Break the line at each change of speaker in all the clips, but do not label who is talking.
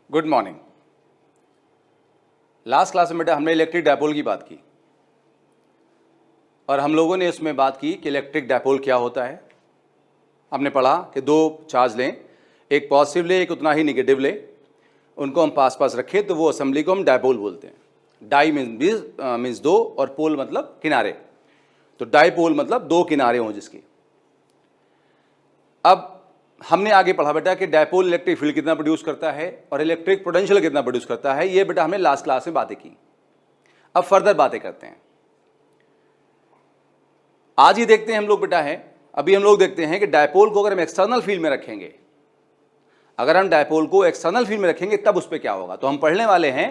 Good morning. Last class में बेटा हमने इलेक्ट्रिक डायपोल की बात की और हम लोगों ने इसमें बात की कि इलेक्ट्रिक डायपोल क्या होता है। हमने पढ़ा कि दो चार्ज लें, एक पॉजिटिव ले एक उतना ही निगेटिव ले, उनको हम पास पास रखें तो वो असेंबली को हम डायपोल बोलते हैं। डाई मीन्स दो और पोल मतलब किनारे, तो डायपोल मतलब दो किनारे हों जिसके। अब हमने आगे पढ़ा बेटा कि डायपोल इलेक्ट्रिक फील्ड कितना प्रोड्यूस करता है और इलेक्ट्रिक पोटेंशियल कितना प्रोड्यूस करता है। ये बेटा हमने लास्ट क्लास में बातें की। अब फर्दर बातें करते हैं। आज ही देखते हैं हम लोग बेटा अभी हम लोग देखते हैं कि डायपोल को अगर हम एक्सटर्नल फील्ड में रखेंगे, अगर हम डायपोल को एक्सटर्नल फील्ड में रखेंगे तब उस पर क्या होगा। तो हम पढ़ने वाले हैं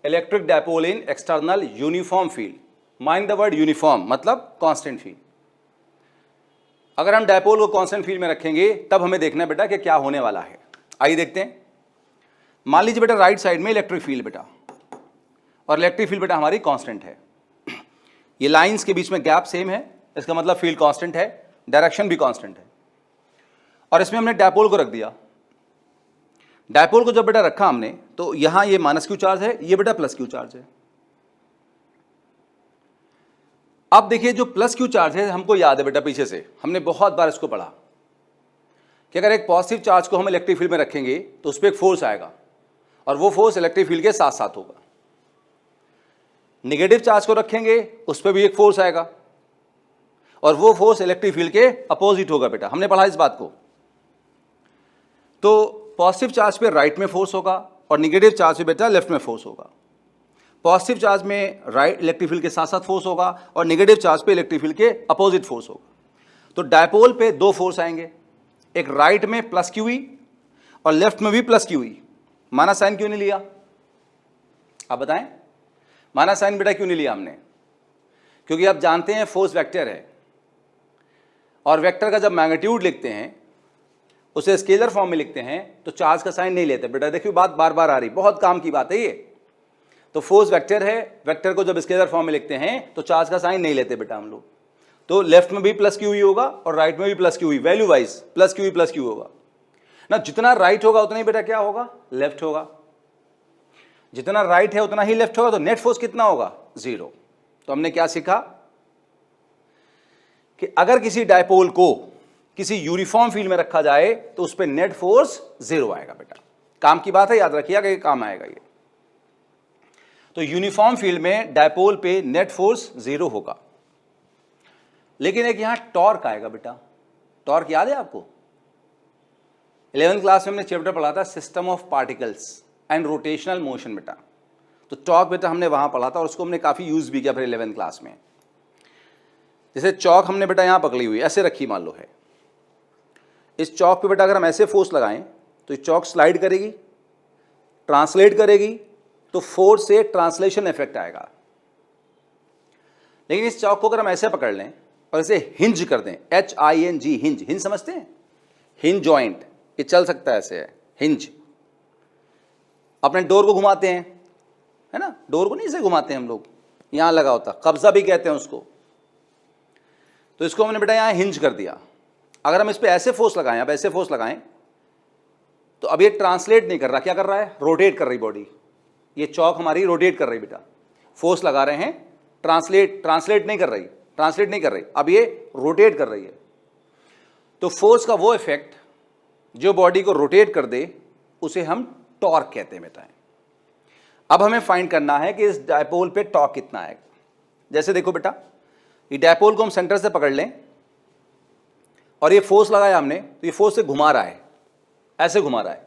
electric dipole in external uniform field. Mind the word uniform मतलब कांस्टेंट फील्ड। अगर हम डायपोल को कांस्टेंट फील्ड में रखेंगे तब हमें देखना है बेटा कि क्या होने वाला है। आइए देखते हैं। मान लीजिए बेटा राइट साइड में इलेक्ट्रिक फील्ड बेटा, और इलेक्ट्रिक फील्ड बेटा हमारी कांस्टेंट है। ये लाइंस के बीच में गैप सेम है, इसका मतलब फील्ड कांस्टेंट है, डायरेक्शन भी कांस्टेंट है। और इसमें हमने डायपोल को रख दिया। डायपोल को जब बेटा रखा हमने तो यहां ये माइनस क्यू चार्ज है, ये बेटा प्लस क्यू चार्ज है। अब देखिए जो प्लस क्यू चार्ज है हमको याद है बेटा, पीछे से हमने बहुत बार इसको पढ़ा कि अगर एक पॉजिटिव चार्ज को हम इलेक्ट्रिक फील्ड में रखेंगे तो उस पर एक फोर्स आएगा और वो फोर्स इलेक्ट्रिक फील्ड के साथ साथ होगा। निगेटिव चार्ज को रखेंगे उस पर भी एक फोर्स आएगा और वो फोर्स इलेक्ट्रिक फील्ड के अपोजिट होगा बेटा, हमने पढ़ा इस बात को। तो पॉजिटिव चार्ज पे राइट में फोर्स होगा और निगेटिव चार्ज पे बेटा लेफ्ट में फोर्स होगा। पॉजिटिव चार्ज में राइट इलेक्ट्रिक फील्ड के साथ साथ फोर्स होगा और नेगेटिव चार्ज पे इलेक्ट्रिक फील्ड के अपोजिट फोर्स होगा। तो डायपोल पे दो फोर्स आएंगे, एक राइट में प्लस क्यू ई और लेफ्ट में भी plus q e. Minus sign क्यों नहीं लिया आप बताएं? माइनस साइन बेटा क्यों नहीं लिया हमने? क्योंकि आप जानते हैं फोर्स वेक्टर है और वेक्टर का जब मैग्नीट्यूड लिखते हैं उसे स्केलर फॉर्म में लिखते हैं तो चार्ज का साइन नहीं लेते बेटा। देखिए बात बार बार आ रही, बहुत काम की बात है ये। तो फोर्स वेक्टर है, वेक्टर को जब स्केलर फॉर्म में लिखते हैं तो चार्ज का साइन नहीं लेते बेटा हम लोग। तो लेफ्ट में भी प्लस क्यू ही होगा और राइट में भी प्लस क्यू ही, वैल्यू वाइज प्लस क्यू होगा ना। जितना राइट होगा उतना ही बेटा क्या होगा, लेफ्ट होगा। जितना राइट है उतना ही लेफ्ट होगा। तो नेट फोर्स कितना होगा, जीरो। तो हमने क्या सीखा कि अगर किसी डायपोल को किसी यूनिफॉर्म फील्ड में रखा जाए तो उस पर नेट फोर्स जीरो आएगा बेटा। काम की बात है, याद रखिएगा कि काम आएगा ये। तो यूनिफॉर्म फील्ड में डायपोल पे नेट फोर्स जीरो होगा। लेकिन एक यहां टॉर्क आएगा बेटा। टॉर्क याद है आपको? 11th क्लास में हमने चैप्टर पढ़ा था system of particles and rotational motion बेटा। तो टॉर्क बेटा हमने वहां पढ़ा था और उसको हमने काफी यूज भी किया फिर 11th क्लास में। जैसे चौक हमने बेटा यहां पकड़ी हुई ऐसे रखी मान लो है। इस चौक पे बेटा अगर हम ऐसे फोर्स लगाएं तो ये चौक स्लाइड करेगी, ट्रांसलेट करेगी, तो फोर्स से ट्रांसलेशन इफेक्ट आएगा। लेकिन इस चौक को अगर हम ऐसे पकड़ लें और इसे हिंज कर दें, HING, हिंज, हिंज समझते हैं? हिंज जॉइंट, ये चल सकता है ऐसे, है हिंज। अपने डोर को घुमाते हैं, है ना, डोर को नहीं ऐसे घुमाते हैं हम लोग, यहां लगा होता, कब्जा भी कहते हैं उसको। तो इसको हमने बेटा यहां हिंज कर दिया। अगर हम इस पर ऐसे फोर्स लगाएं, अब ऐसे फोर्स लगाएं तो अब ये ट्रांसलेट नहीं कर रहा, क्या कर रहा है, रोटेट कर रही बॉडी। ये चौक हमारी रोटेट कर रही बेटा, फोर्स लगा रहे हैं, ट्रांसलेट नहीं कर रही, अब ये रोटेट कर रही है। तो फोर्स का वो इफेक्ट जो बॉडी को रोटेट कर दे उसे हम टॉर्क कहते हैं बेटा। अब हमें फाइंड करना है कि इस डायपोल पे टॉर्क कितना आएगा। जैसे देखो बेटा, ये डायपोल को हम सेंटर से पकड़ लें और ये फोर्स लगाया हमने तो ये फोर्स से घुमा रहा है, ऐसे घुमा रहा है,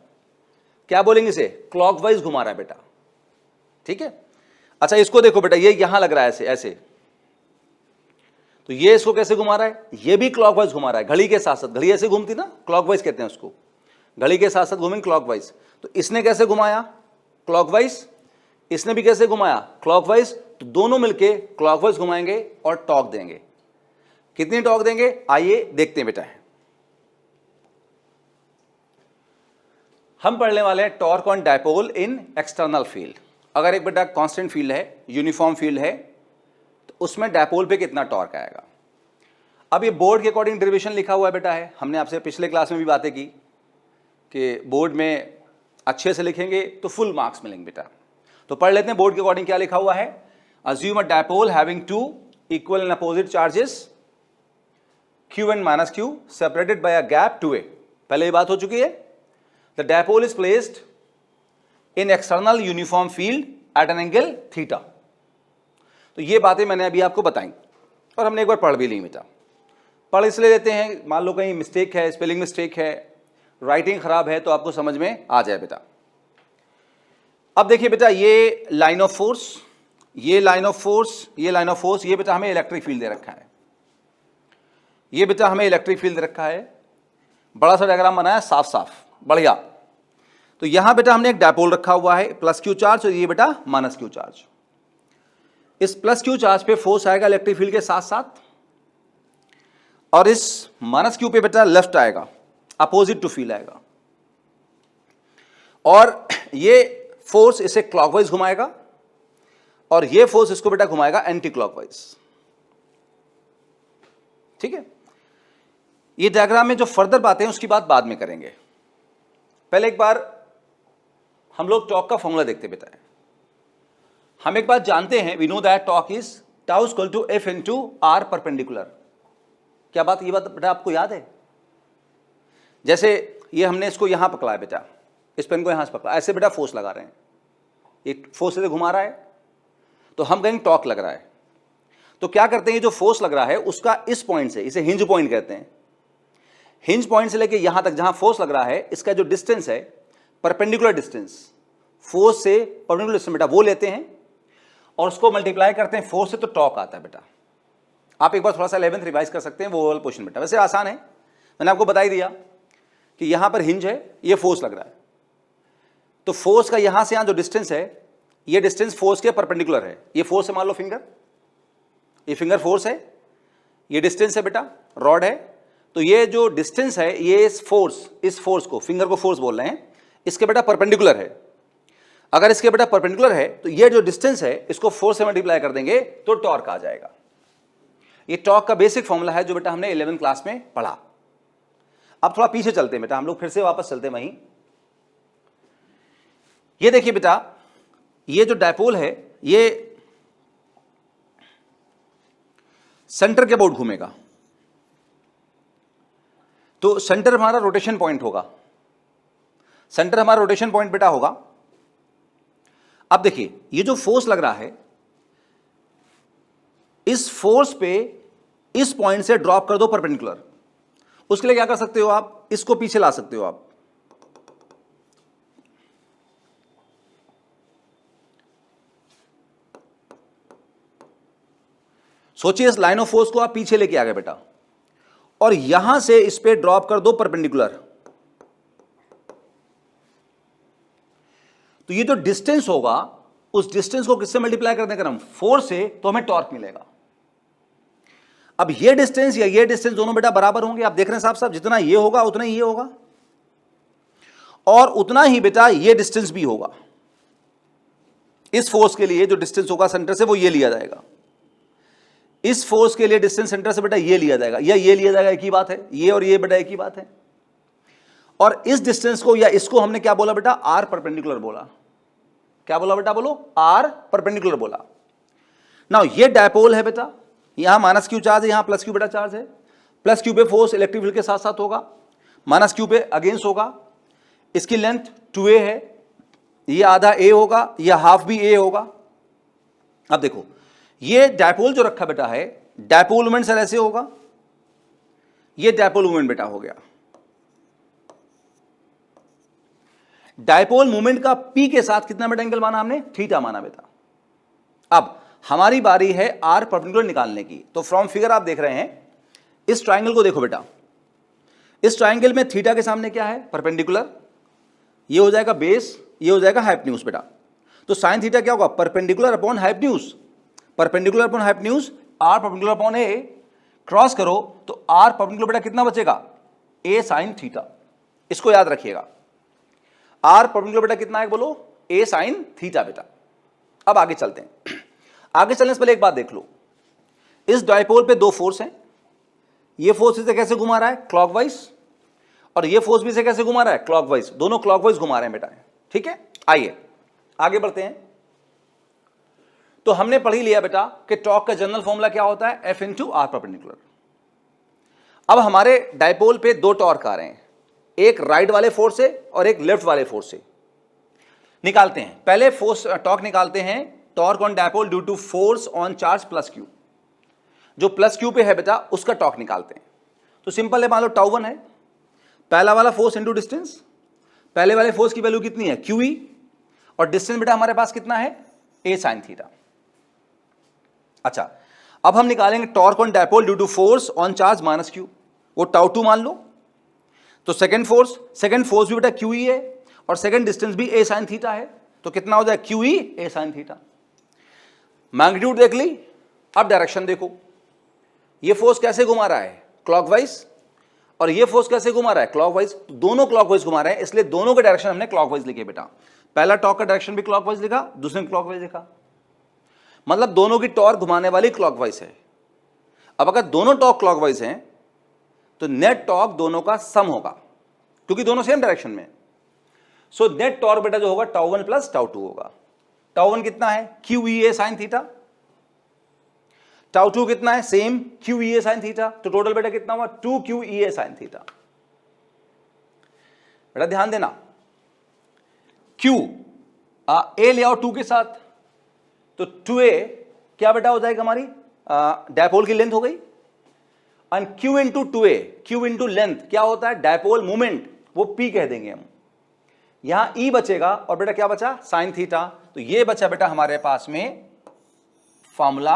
क्या बोलेंगे इसे, क्लॉकवाइज घुमा रहा है बेटा, ठीक है। अच्छा इसको देखो बेटा, ये यहां लग रहा है ऐसे ऐसे, तो ये इसको कैसे घुमा रहा है, ये भी क्लॉकवाइज घुमा रहा है, घड़ी के साथ साथ। घड़ी ऐसे घूमती ना, क्लॉकवाइज कहते हैं उसको, घड़ी के साथ साथ घूमेंगे क्लॉकवाइज। तो इसने कैसे घुमाया, क्लॉकवाइज, इसने भी कैसे घुमाया, क्लॉकवाइज। तो दोनों मिलके क्लॉकवाइज घुमाएंगे और टॉर्क देंगे। कितनी टॉर्क देंगे आइए देखते हैं बेटा। हम पढ़ने वाले हैं torque on dipole in external field. अगर एक बेटा कांस्टेंट फील्ड है, यूनिफॉर्म फील्ड है, तो उसमें डायपोल पे कितना टॉर्क आएगा। अब ये बोर्ड के अकॉर्डिंग डेरिवेशन लिखा हुआ है बेटा। हमने आपसे पिछले क्लास में भी बातें की कि बोर्ड में अच्छे से लिखेंगे तो फुल मार्क्स मिलेंगे बेटा। तो पढ़ लेते हैं बोर्ड के अकॉर्डिंग क्या लिखा हुआ है। Assume a dipole having two equal and opposite charges q and minus q separated by a gap 2a। पहले ये बात हो चुकी है। The dipole is placed in external uniform field at an angle theta। तो ये बातें मैंने अभी आपको बताई और हमने एक बार पढ़ भी ली बेटा। पढ़ इसलिए लेते हैं, मान लो कहीं मिस्टेक है, स्पेलिंग मिस्टेक है, राइटिंग खराब है, तो आपको समझ में आ जाए बेटा। अब देखिए बेटा, ये लाइन ऑफ फोर्स, ये लाइन ऑफ फोर्स, ये लाइन ऑफ फोर्स, ये बेटा हमें इलेक्ट्रिक फील्ड दे रखा है। ये बेटा हमें इलेक्ट्रिक फील्ड दे रखा है, बड़ा सा डायग्राम बनाया, साफ साफ बढ़िया। तो यहां बेटा हमने एक डायपोल रखा हुआ है प्लस क्यू चार्ज, और ये बेटा माइनस क्यू चार्ज। इस प्लस क्यू चार्ज पे फोर्स आएगा इलेक्ट्रिक फील्ड के साथ साथ, और इस माइनस क्यू पे बेटा लेफ्ट आएगा, अपोजिट टू फील्ड आएगा, और ये फोर्स इसे क्लॉकवाइज घुमाएगा और ये फोर्स इसको बेटा घुमाएगा एंटी क्लॉकवाइज। ठीक है, ये डायग्राम में जो फर्दर बातें हैं उसकी बात बाद में करेंगे। पहले एक बार हम लोग टॉर्क का फॉर्मूला देखते बेटा। हम एक बात जानते हैं, we know that torque is tau equal to F into r perpendicular. क्या बात, ये बात बेटा आपको याद है? जैसे ये हमने इसको यहां पकड़ा है बेटा, इस पेन को यहां से पकड़ा, ऐसे बेटा फोर्स लगा रहे हैं, ये फोर्स से घुमा रहा है, तो हम कहेंगे टॉर्क लग रहा है। तो क्या करते हैं, ये जो फोर्स लग रहा है उसका इस पॉइंट से, इसे हिंज पॉइंट कहते हैं, हिंज पॉइंट से लेके यहां तक जहां फोर्स लग रहा है, इसका जो डिस्टेंस है, परपेंडिकुलर डिस्टेंस, फोर्स से परपेंडिकुलर डिस्टेंस बेटा वो लेते हैं और उसको मल्टीप्लाई करते हैं फोर्स से, तो टॉर्क आता है बेटा। आप एक बार थोड़ा सा 11th रिवाइज कर सकते हैं वो वाला क्वेश्चन बेटा, वैसे आसान है, मैंने आपको बता ही दिया कि यहां पर हिंज है, ये फोर्स लग रहा है, तो फोर्स का यहां से यहां जो डिस्टेंस है, ये डिस्टेंस फोर्स के परपेंडिकुलर है। ये फोर्स है, मान लो फिंगर, ये फिंगर फोर्स है, ये डिस्टेंस है बेटा, रॉड है, तो ये जो डिस्टेंस है, ये इस फोर्स को, फिंगर को फोर्स बोल रहे हैं, इसके बेटा परपेंडिकुलर है। अगर इसके बेटा परपेंडिकुलर है तो ये जो डिस्टेंस है इसको फोर्स से मल्टीप्लाई कर देंगे तो टॉर्क आ जाएगा। ये टॉर्क का बेसिक फॉर्मूला है जो बेटा हमने 11th क्लास में पढ़ा। अब थोड़ा पीछे चलते हैं बेटा, हम लोग फिर से वापस चलते हैं वहीं। ये देखिए बेटा, ये जो डायपोल है ये सेंटर के अबाउट घूमेगा, तो सेंटर हमारा रोटेशन पॉइंट होगा, सेंटर हमारा रोटेशन पॉइंट बेटा होगा। अब देखिए, ये जो फोर्स लग रहा है, इस फोर्स पे इस पॉइंट से ड्रॉप कर दो परपेंडिकुलर। उसके लिए क्या कर सकते हो आप, इसको पीछे ला सकते हो आप, सोचिए इस लाइन ऑफ फोर्स को आप पीछे लेके आ गए बेटा, और यहां से इस पे ड्रॉप कर दो परपेंडिकुलर, तो ये जो डिस्टेंस होगा उस डिस्टेंस को किससे मल्टीप्लाई कर देंगे हम, फोर्स से, तो हमें टॉर्क मिलेगा। अब ये डिस्टेंस या ये डिस्टेंस दोनों बेटा बराबर होंगे, आप देख रहे हैं साहब साहब, जितना ये होगा उतना ही ये होगा, और उतना ही बेटा ये डिस्टेंस भी होगा। इस फोर्स के लिए जो डिस्टेंस होगा सेंटर से वो ये लिया जाएगा, इस फोर्स के लिए डिस्टेंस सेंटर से बेटा ये लिया जाएगा, या ये लिया जाएगा, एक ही बात है, ये और ये बेटा एक ही बात है। और इस डिस्टेंस को या इसको हमने क्या बोला बेटा, आर परपेंडिकुलर बोला। क्या बोला बेटा, बोलो, आर परपेंडिकुलर बोला। नाउ ये डायपोल है बेटा, यहां माइनस क्यू चार्ज है, यहां प्लस क्यू बेटा चार्ज है, प्लस क्यू पे फोर्स इलेक्ट्रिक फील्ड के साथ साथ होगा, माइनस क्यू पे अगेंस्ट होगा, इसकी लेंथ 2a है, ये आधा a होगा, ये हाफ भी a होगा। अब देखो, ये डायपोल जो रखा बेटा है, डायपोल मूवमेंट सर ऐसे होगा, ये डायपोल मूवमेंट बेटा हो गया। डायपोल मूवमेंट का P के साथ कितना बेटा एंगल माना हमने, थीटा माना बेटा। अब हमारी बारी है आर परपेंडिकुलर निकालने की। तो फ्रॉम फिगर आप देख रहे हैं, इस ट्राइंगल को देखो बेटा, इस ट्राइंगल में थीटा के सामने क्या है, परपेंडिकुलर, ये हो जाएगा बेस, ये हो जाएगा हाइपोटेन्यूज बेटा। तो साइन थीटा क्या होगा, perpendicular upon hypotenuse, perpendicular upon hypotenuse, r perpendicular upon a, cross करो तो आर परपेंडिकुलर बेटा कितना बचेगा, ए साइन थीटा। इसको याद रखिएगा, आर परपेंडिकुलर बेटा कितना है, बोलो, ए साइन थीटा बेटा। अब आगे चलते हैं। आगे चलने से पहले एक बात देख लो, इस डायपोल पे दो फोर्स हैं, ये फोर्स इसे कैसे घुमा रहा है, क्लॉकवाइज, और ये फोर्स भी इसे कैसे घुमा रहा है, क्लॉकवाइज, दोनों क्लॉकवाइज घुमा रहे हैं बेटा। ठीक है, आइए आगे बढ़ते हैं। तो हमने पढ़ ही लिया बेटा कि टॉर्क का जनरल फॉर्मूला क्या होता है, F इंटू आर परपेंडिकुलर। अब हमारे डायपोल पे दो टॉर्क आ रहे हैं, एक राइट वाले फोर्स से और एक लेफ्ट वाले फोर्स से। निकालते हैं, पहले फोर्स टॉर्क निकालते हैं, torque on dipole due to force on charge plus q. जो प्लस क्यू पे है बेटा उसका टॉर्क निकालते हैं। तो सिंपल है, मान लो टाउ 1 है, पहला वाला फोर्स इंटू डिस्टेंस, पहले वाले फोर्स की वैल्यू कितनी है क्यू ई, और डिस्टेंस बेटा हमारे पास कितना है ए साइन थीटा। अच्छा, अब हम निकालेंगे torque on dipole due to force on charge minus q, वो टाउ 2 मान लो। तो सेकंड फोर्स भी बेटा क्यू ई है और सेकंड डिस्टेंस भी ए साइन थीटा है, तो कितना हो जाए क्यू ई ए साइन थीटा। मैग्नीट्यूड देख ली, अब डायरेक्शन देखो, ये फोर्स कैसे घुमा रहा है क्लॉकवाइज, और ये फोर्स कैसे घुमा रहा है क्लॉकवाइज, दोनों क्लॉकवाइज घुमा रहे हैं, इसलिए दोनों के डायरेक्शन हमने क्लॉकवाइज लिखे बेटा। पहला टॉर्क का डायरेक्शन भी क्लॉकवाइज लिखा, दूसरे ने क्लॉकवाइज लिखा, मतलब दोनों की टॉर्क घुमाने वाली क्लॉकवाइज है। अब अगर दोनों टॉर्क क्लॉकवाइज हैं तो नेट टॉर्क दोनों का सम होगा, क्योंकि दोनों सेम डायरेक्शन में। सो नेट टॉर्क बेटा जो होगा टाउ 1 प्लस टाउ 2 होगा। टाउ 1 कितना है क्यू ई ए साइन थीटा, टाउ 2 कितना है सेम क्यू ई ए साइन थीटा, तो टोटल बेटा कितना हुआ 2 क्यू ई ए साइन थीटा। बेटा ध्यान देना, क्यू ए ले आओ 2 के साथ, तो 2a क्या बेटा हो जाएगा हमारी डायपोल की लेंथ हो गई, and q into 2a, q into length क्या होता है डायपोल मोमेंट, वो p कह देंगे हम। यहां e बचेगा और बेटा क्या बचा साइन थीटा, तो ये बचा बेटा हमारे पास में फॉर्मूला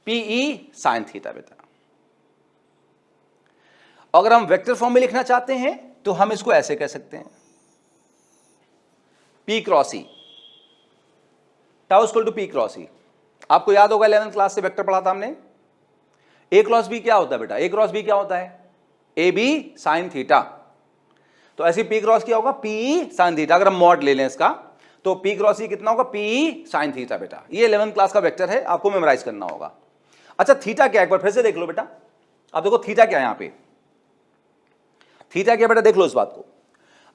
PE साइन थीटा बेटा। अगर हम वेक्टर फॉर्म में लिखना चाहते हैं तो हम इसको ऐसे कह सकते हैं, P cross E, tau equal to P cross E। आपको याद होगा 11th क्लास से वेक्टर पढ़ा था हमने, A क्रॉस B क्या होता है बेटा, A क्रॉस B क्या होता है AB साइन थीटा, तो ऐसे P क्रॉस क्या होगा PE साइन थीटा। अगर हम मॉड ले लें इसका तो P क्रॉस E कितना होगा PE साइन थीटा बेटा। ये 11th क्लास का वेक्टर है, आपको मेमोराइज करना होगा। अच्छा थीटा क्या, एक बार फिर से देख लो बेटा, आप देखो थीटा क्या है, यहां पे थीटा क्या बेटा, देख लो इस बात को।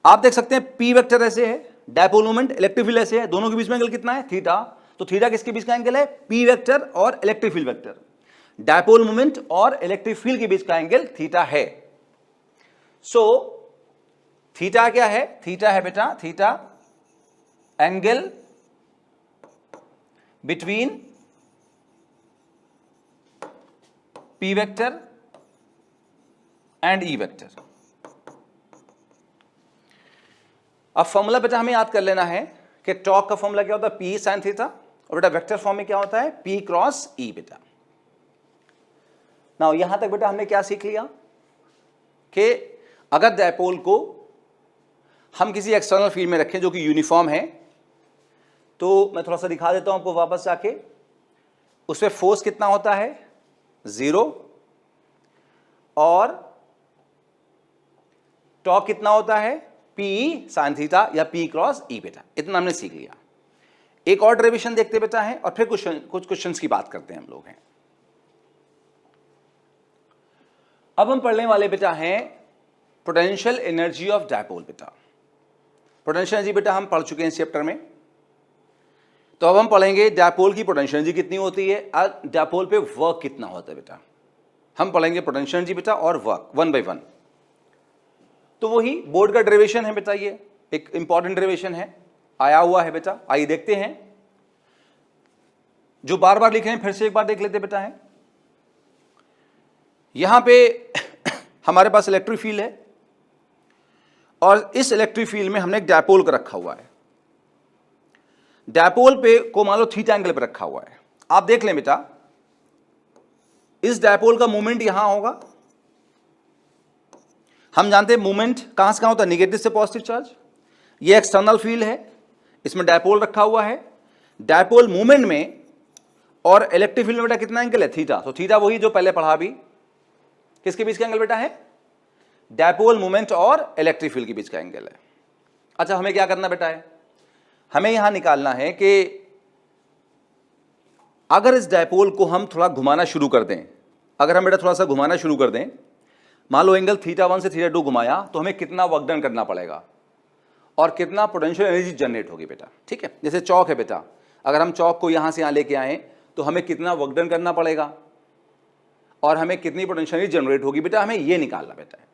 आप देख सकते हैं P वेक्टर ऐसे है, डायपोल मोमेंट इलेक्ट्रिक फील्ड ऐसे है, दोनों के बीच में एंगल कितना है थीटा, तो थीटा किसके बीच का एंगल है P वेक्टर और electric field vector, dipole moment और इलेक्ट्रिक फील्ड के बीच का एंगल थीटा है। सो थीटा क्या है, थीटा है बेटा, theta angle between P vector and E vector. अब फॉर्मूला बेटा हमें याद कर लेना है कि टॉर्क का फॉर्मूला क्या होता है P साइन थीटा, और बेटा वेक्टर फॉर्म में क्या होता है P क्रॉस E बेटा। नाउ यहां तक बेटा हमने क्या सीख लिया कि अगर डायपोल को हम किसी एक्सटर्नल फील्ड में रखें जो कि यूनिफॉर्म है, तो मैं थोड़ा सा दिखा देता हूं आपको वापस जाके, उसमें फोर्स कितना होता है 0 और टॉर्क कितना होता है P साइन थीटा या P क्रॉस E बेटा। इतना हमने सीख लिया। एक और डेरिवेशन देखते बेटा है और फिर कुछ क्वेश्चंस की बात करते हैं हम लोग हैं। अब हम पढ़ने वाले बेटा हैं पोटेंशियल एनर्जी ऑफ डायपोल बेटा। पोटेंशियल एनर्जी बेटा हम पढ़ चुके हैं इस चैप्टर में, तो अब हम पढ़ेंगे डायपोल की पोटेंशियल एनर्जी कितनी होती है, डायपोल पे वर्क कितना होता है बेटा। हम पढ़ेंगे पोटेंशियल एनर्जी बेटा और वर्क 1 by 1। तो वही बोर्ड का डेरिवेशन है बेटा, ये एक इंपॉर्टेंट डेरिवेशन है, आया हुआ है बेटा। आइए देखते हैं, जो बार बार लिखे हैं फिर से एक बार देख लेते बेटा है। यहां पे हमारे पास इलेक्ट्रिक फील्ड है और इस इलेक्ट्रिक फील्ड में हमने एक डायपोल को रखा हुआ है। डायपोल पे को मान लो थीटा एंगल पे रखा हुआ है। आप देख लें बेटा, इस डायपोल का मूवमेंट यहां होगा, हम जानते हैं मूवमेंट कहां से कहां होता है, निगेटिव से पॉजिटिव चार्ज। ये एक्सटर्नल फील्ड है, इसमें डायपोल रखा हुआ है। डायपोल मूवमेंट में और इलेक्ट्रिक फील्ड में बेटा कितना एंगल है थीटा, तो थीटा वही जो पहले पढ़ा भी, किसके बीच का एंगल बेटा है डायपोल मूवमेंट और इलेक्ट्रिक फील्ड के बीच का एंगल है। अच्छा हमें क्या करना बेटा है, हमें यहां निकालना है कि अगर इस डायपोल को हम थोड़ा घुमाना शुरू कर दें, अगर हम बेटा थोड़ा सा घुमाना शुरू कर दें, मान लो एंगल थीटा 1 से थीटा 2 घुमाया, तो हमें कितना वर्क डन करना पड़ेगा, और कितना पोटेंशियल एनर्जी जनरेट होगी बेटा, ठीक है। जैसे चौक है बेटा, अगर हम चौक को यहां से यहां लेके आए तो हमें कितना वर्क डन करना पड़ेगा और हमें कितनी पोटेंशियल एनर्जी जनरेट होगी बेटा, हमें ये निकालना बेटा है।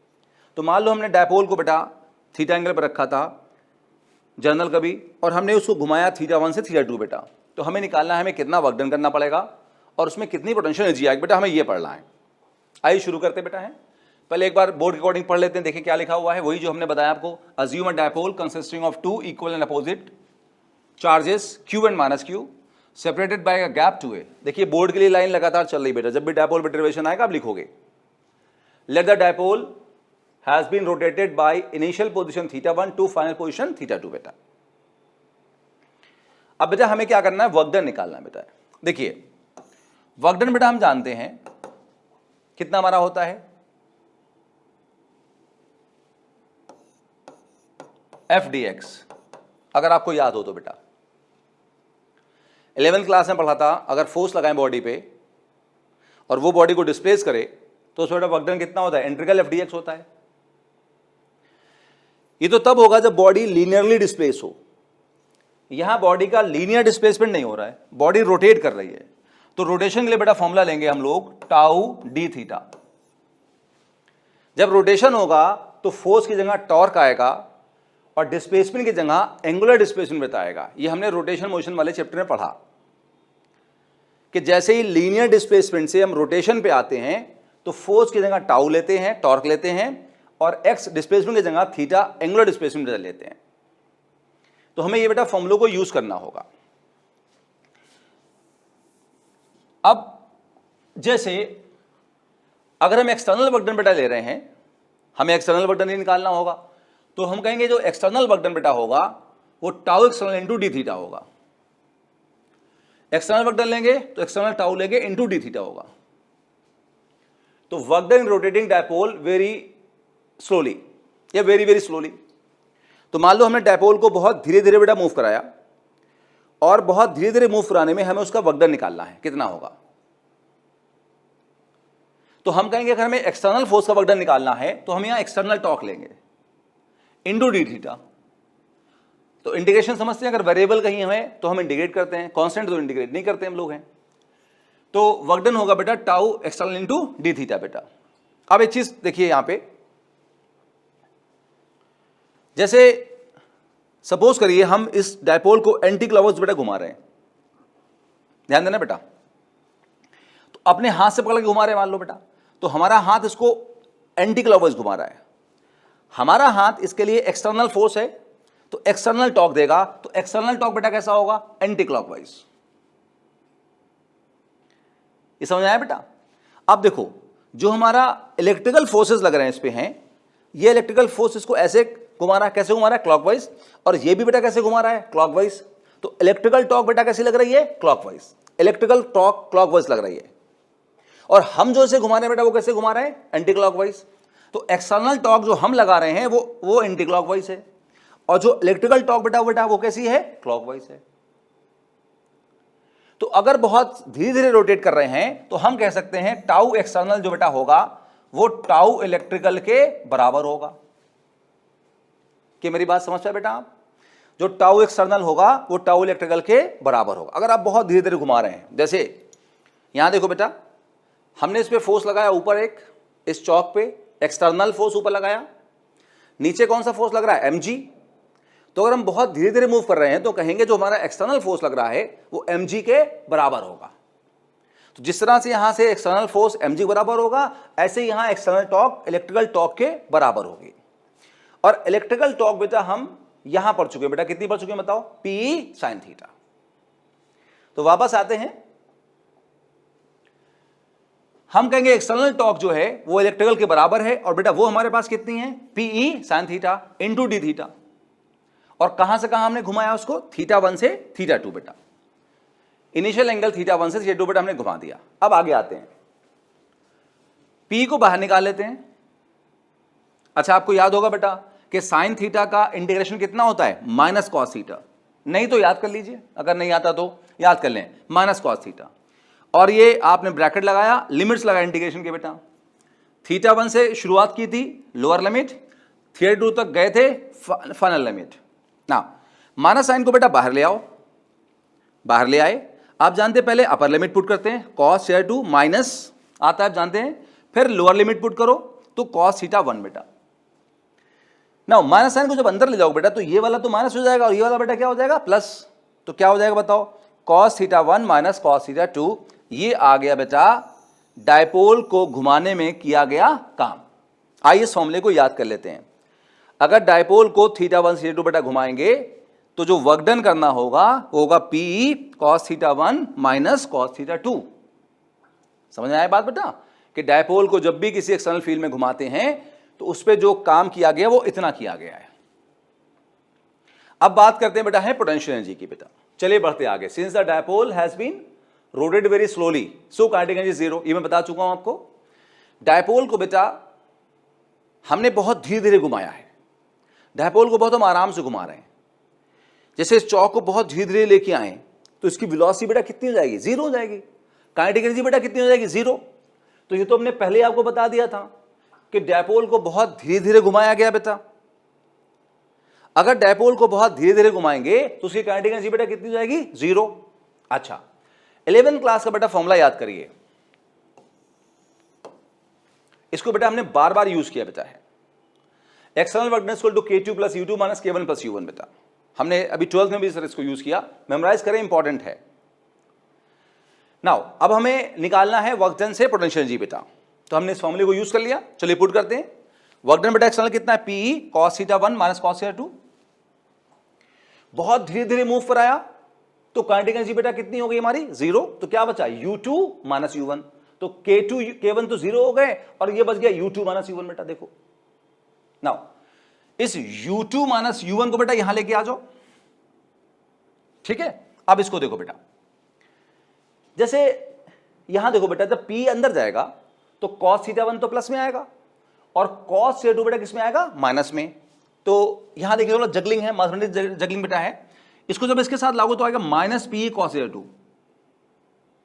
तो मान लो हमने डायपोल को बेटा थीटा एंगल पर रखा था जर्नल कभी, और हमने उसको घुमाया θ1 से θ2 बेटा, तो हमें निकालना है हमें कितना वर्क डन करना पड़ेगा और उसमें कितनी पोटेंशियल एनर्जी आएगी बेटा, हमें ये पढ़ना है। आइए शुरू करते बेटा है। पहले एक बार बोर्ड के अकॉर्डिंग पढ़ लेते हैं, देखिए क्या लिखा हुआ है, वही जो हमने बताया आपको। Assume a dipole consisting of two equal and opposite charges Q and minus Q separated by a gap 2a। देखिए बोर्ड के लिए लाइन लगातार चल रही बेटा, जब भी डायपोल पे डेरिवेशन आएगा आप लिखोगे, let the dipole has been rotated by initial position θ1 to final position θ2 बेटा। अब बेटा हमें क्या करना है, वर्क डन निकालना है बेटा। देखिए वर्क डन बेटा हम जानते हैं कितना हमारा होता है, F dx, अगर आपको याद हो तो बेटा 11th क्लास में पढ़ा था, अगर फोर्स लगाएं बॉडी पे और वो बॉडी को डिस्प्लेस करे तो उसमें बेटा वर्क डन कितना होता है, इंटीग्रल F dx होता है। ये तो तब होगा जब बॉडी लीनियरली डिस्प्लेस हो, यहां बॉडी का लीनियर डिस्प्लेसमेंट नहीं हो रहा है, बॉडी रोटेट कर रही है। तो रोटेशन के लिए बेटा फॉर्मूला लेंगे हम लोग टाउ डी थीटा। जब रोटेशन होगा तो फोर्स की जगह टॉर्क आएगा और डिस्प्लेसमेंट की जगह एंगुलर डिस्प्लेसमेंट बताएगा। ये हमने रोटेशन मोशन वाले चैप्टर में पढ़ा कि जैसे ही लीनियर डिस्प्लेसमेंट से हम रोटेशन पे आते हैं तो फोर्स की जगह टाउ लेते हैं, टॉर्क लेते हैं, और x डिस्प्लेसमेंट की जगह थीटा एंगुलर डिस्प्लेसमेंट लेते हैं। तो हमें ये बेटा फॉर्मूलों को यूज करना होगा। अब जैसे अगर हम एक्सटर्नल वर्क डन बेटा ले रहे हैं, हमें एक्सटर्नल वर्क डन निकालना होगा, तो हम कहेंगे जो एक्सटर्नल वर्क डन बेटा होगा वो tau external into D theta होगा। एक्सटर्नल वर्क डन लेंगे तो एक्सटर्नल टाउ लेंगे इंटू डी थीटा होगा। तो work done in rotating dipole very slowly या वेरी वेरी स्लोली। तो मान लो हमने डायपोल को बहुत धीरे धीरे बेटा मूव कराया और बहुत धीरे धीरे मूव कराने में हमें उसका वर्क डन निकालना है, कितना होगा। तो हम कहेंगे अगर हमें एक्सटर्नल फोर्स का वर्क डन निकालना है तो हम यहां एक्सटर्नल टॉर्क लेंगे इंटू डी थीटा। तो इंटीग्रेशन समझते हैं, अगर वेरिएबल कहीं हमें तो हम इंटीग्रेट करते हैं, कांस्टेंट तो इंटीग्रेट नहीं करते हम लोग हैं। तो वर्क डन होगा बेटा tau external into D theta बेटा। अब एक चीज देखिए यहां पे, जैसे सपोज करिए हम इस डायपोल को एंटी क्लॉकवाइज बेटा घुमा रहे हैं, ध्यान देना बेटा। तो अपने हाथ से पकड़ के घुमा रहे हैं मान लो बेटा, तो हमारा हाथ इसको एंटी क्लॉकवाइज घुमा रहा है। हमारा हाथ इसके लिए एक्सटर्नल फोर्स है तो एक्सटर्नल टॉर्क देगा। तो एक्सटर्नल टॉर्क बेटा कैसा होगा, एंटी क्लॉकवाइज। ये समझ आया बेटा। अब देखो जो हमारा इलेक्ट्रिकल फोर्सेस लग रहे हैं इस पे हैं, ये इलेक्ट्रिकल फोर्स इसको ऐसे घुमा रहा है, कैसे घुमा रहा है, क्लॉकवाइज, और ये भी बेटा कैसे घुमा रहा है, क्लॉकवाइज। तो इलेक्ट्रिकल टॉर्क बेटा कैसी लग रही है, क्लॉकवाइज। इलेक्ट्रिकल टॉर्क क्लॉकवाइज लग रही है, और हम जो इसे घुमा रहे हैं बेटा वो कैसे घुमा रहे हैं, एंटी क्लॉकवाइज। तो एक्सटर्नल टॉर्क जो हम लगा रहे हैं वो एंटी क्लॉकवाइज है, और जो इलेक्ट्रिकल टॉर्क बेटा वो कैसी है, क्लॉकवाइज है। तो अगर बहुत धीरे धीरे रोटेट कर रहे हैं तो हम कह सकते हैं टाउ एक्सटर्नल जो बेटा होगा वो टाउ इलेक्ट्रिकल के बराबर होगा। कि मेरी बात समझ पाए बेटा आप, जो टाउ एक्सटर्नल होगा वो टाउ इलेक्ट्रिकल के बराबर होगा। अगर आप बहुत धीरे धीरे घुमा रहे हैं, जैसे यहां देखो बेटा, हमने इस पे फोर्स लगाया ऊपर, एक इस चौक पे एक्सटर्नल फोर्स ऊपर लगाया, नीचे कौन सा फोर्स लग रहा है, mg। तो अगर हम बहुत धीरे धीरे मूव कर रहे हैं तो कहेंगे जो हमारा एक्सटर्नल फोर्स लग रहा है वो mg के बराबर होगा। तो जिस तरह से यहां से एक्सटर्नल फोर्स mg बराबर होगा, ऐसे ही यहां एक्सटर्नल टॉर्क इलेक्ट्रिकल टॉर्क के बराबर होगी। और इलेक्ट्रिकल टॉर्क बेटा हम यहां पढ़ चुके बेटा, कितनी पढ़ चुके हैं बताओ, Pe sin थीटा। तो वापस आते हैं, हम कहेंगे एक्सटर्नल टॉर्क जो है वो इलेक्ट्रिकल के बराबर है, और बेटा वो हमारे पास कितनी है, Pe sin theta into D theta. और कहां से कहां हमने घुमाया उसको, θ1 से θ2 बेटा। इनिशियल एंगल θ1 से θ2 बेटा हमने घुमा दिया। अब आगे आते हैं, P को बाहर निकाल लेते हैं। अच्छा आपको याद होगा बेटा कि साइन थीटा का इंटीग्रेशन कितना होता है, माइनस कॉस थीटा। नहीं तो याद कर लीजिए, अगर नहीं आता तो याद कर लें, माइनस कॉस थीटा। और ये आपने ब्रैकेट लगाया, लिमिट्स लगाया इंटीग्रेशन के बेटा। θ1 से शुरुआत की थी लोअर लिमिट, θ2 तक गए थे फाइनल लिमिट। ना माइनस साइन को बेटा बाहर ले आओ, बाहर ले आए, आप जानते हैं पहले अपर लिमिट पुट करते हैं cos थीटा 2 माइनस आता है आप जानते हैं, फिर लोअर लिमिट पुट करो तो cos थीटा 1 बेटा। ना माइनस साइन को जब अंदर ले जाओ बेटा तो ये वाला तो माइनस हो जाएगा और ये वाला बेटा क्या हो जाएगा प्लस, तो क्या हो जाएगा बताओ cos theta 1 minus cos theta 2, ये आ गया बेटा डायपोल को घुमाने में किया गया काम। आइए इस फॉर्मूले को याद कर लेते हैं। अगर डायपोल को थीटा 1 थीटा 2 बेटा घुमाएंगे तो जो वर्क डन करना होगा वो होगा P cos theta 1 minus cos theta 2। समझ में आया बात बेटा कि डायपोल को जब भी किसी एक्सटर्नल फील्ड में घुमाते हैं तो उस पर जो काम किया गया वो इतना किया गया है। अब बात करते हैं बेटा है पोटेंशियल एनर्जी की बेटा। चलिए बढ़ते आगे। Since the dipole has been rotated very slowly so kinetic energy zero, ये मैं बता चुका हूं आपको। डायपोल को बेटा हमने बहुत धीरे धीरे घुमाया है, डायपोल को बहुत हम आराम से घुमा रहे हैं। जैसे इस चौक को बहुत धीरे धीरे लेके आए तो इसकी वेलोसिटी बेटा कितनी हो जाएगी, जीरो हो जाएगी। काइनेटिक एनर्जी बेटा कितनी हो जाएगी, जीरो। तो ये तो हमने पहले आपको बता दिया था कि डायपोल को बहुत धीरे धीरे घुमाया गया बेटा। अगर डायपोल को बहुत धीरे धीरे घुमाएंगे तो उसकी काइनेटिक एनर्जी बेटा कितनी हो जाएगी, जीरो। अच्छा 11th क्लास का बेटा फॉर्मूला याद करिए, इसको बेटा हमने बार बार यूज किया बेटा है external work done equal to K2 plus U2 minus K1 plus U1 बेटा। हमने अभी 12th में भी सर इसको यूज किया, मेमोराइज करें इंपॉर्टेंट है। नाउ अब हमें निकालना है वर्क डन से पोटेंशियल एनर्जी बेटा, तो हमने इस फॉर्मूले को यूज कर लिया। चलिए पुट करते हैं। वर्क डन बेटा एक्सटर्नल कितना है, P cos theta 1 minus cos theta 2। बहुत धीरे धीरे मूव कराया तो काइनेटिक एनर्जी बेटा कितनी हो गई हमारी, जीरो। तो क्या बचा U2 माइनस U1, तो K2 K1 तो जीरो हो गए और ये बच गया U2 माइनस U1 बेटा। देखो नाउ इस U2 माइनस U1 को बेटा यहां लेके आ जाओ, ठीक है। अब इसको देखो बेटा, जैसे यहां देखो बेटा जब P अंदर जाएगा तो cos थीटा 1 तो प्लस में आएगा और cos थीटा 2 बेटा किस में आएगा, माइनस में। तो यहां देखिए थोड़ा जगलिंग है, मैथमेटिक्स जगलिंग बेटा है। इसको जब इसके साथ लागू तो आएगा माइनस P cos थीटा 2,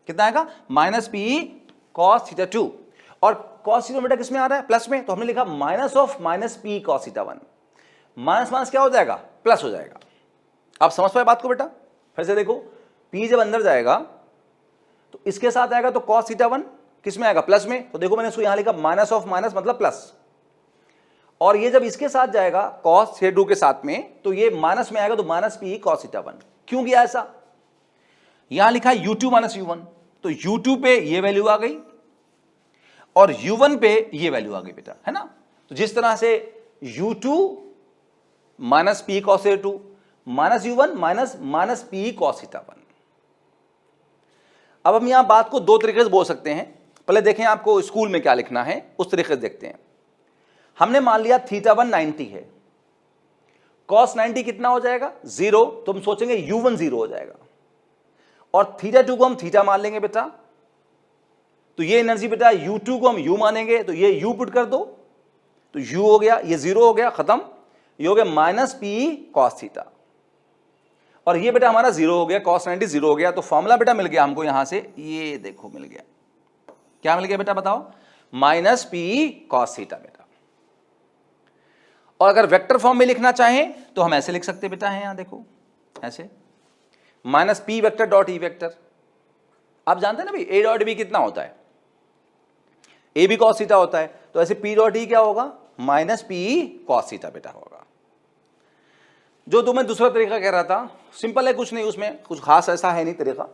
कितना आएगा, माइनस P cos थीटा 2। और cos थीटा बेटा किस में आ रहा है, प्लस में, तो हमने लिखा minus of minus P cos theta 1। Minus minus क्या हो जाएगा, प्लस हो जाएगा। आप समझ पाए बात को बेटा। फिर से देखो P जब अंदर जाएगा तो इसके साथ आएगा तो cos थीटा 1 किस में आएगा, प्लस में। तो देखो मैंने इसको यहां लिखा माइनस ऑफ माइनस मतलब प्लस, और ये जब इसके साथ जाएगा cos थीटा 2 के साथ में तो ये माइनस में आएगा तो माइनस P cos थीटा 1। क्यों किया ऐसा, यहां लिखा U2 माइनस U1, तो U2 पे ये वैल्यू आ गई और U1 पे ये वैल्यू आ गई बेटा, है ना। तो जिस तरह से U2 minus P cos theta 2 minus U1 minus minus P cos theta 1। अब हम यहां बात को दो तरीके से बोल सकते हैं। पहले देखें आपको स्कूल में क्या लिखना है, उस तरीके से देखते हैं। हमने मान लिया थीटा 1 90 है, cos 90 कितना हो जाएगा, जीरो। तो हम सोचेंगे U1 जीरो हो जाएगा और थीटा 2 को हम थीटा मान लेंगे बेटा। तो ये एनर्जी बेटा U2 को हम U मानेंगे, तो ये U पुट कर दो तो U हो गया, ये जीरो हो गया, खत्म। ये हो गया माइनस P cos थीटा और ये बेटा हमारा जीरो हो गया, cos 90 जीरो हो गया। तो फॉर्मूला बेटा मिल गया हमको यहां से, ये देखो मिल गया, क्या मिल गया बेटा बताओ, माइनस P cos थीटा बेटा। और अगर वेक्टर फॉर्म में लिखना चाहें तो हम ऐसे लिख सकते बेटा हैं, यहां देखो ऐसे minus P vector dot E vector. आप जानते हैं ना भाई A डॉट B कितना होता है, A भी cos थीटा होता है, तो ऐसे P डॉट E क्या होगा, माइनस P cos थीटा बेटा होगा। जो तुम्हें दूसरा तरीका कह रहा था सिंपल है, कुछ नहीं, उसमें कुछ खास ऐसा है नहीं तरीका।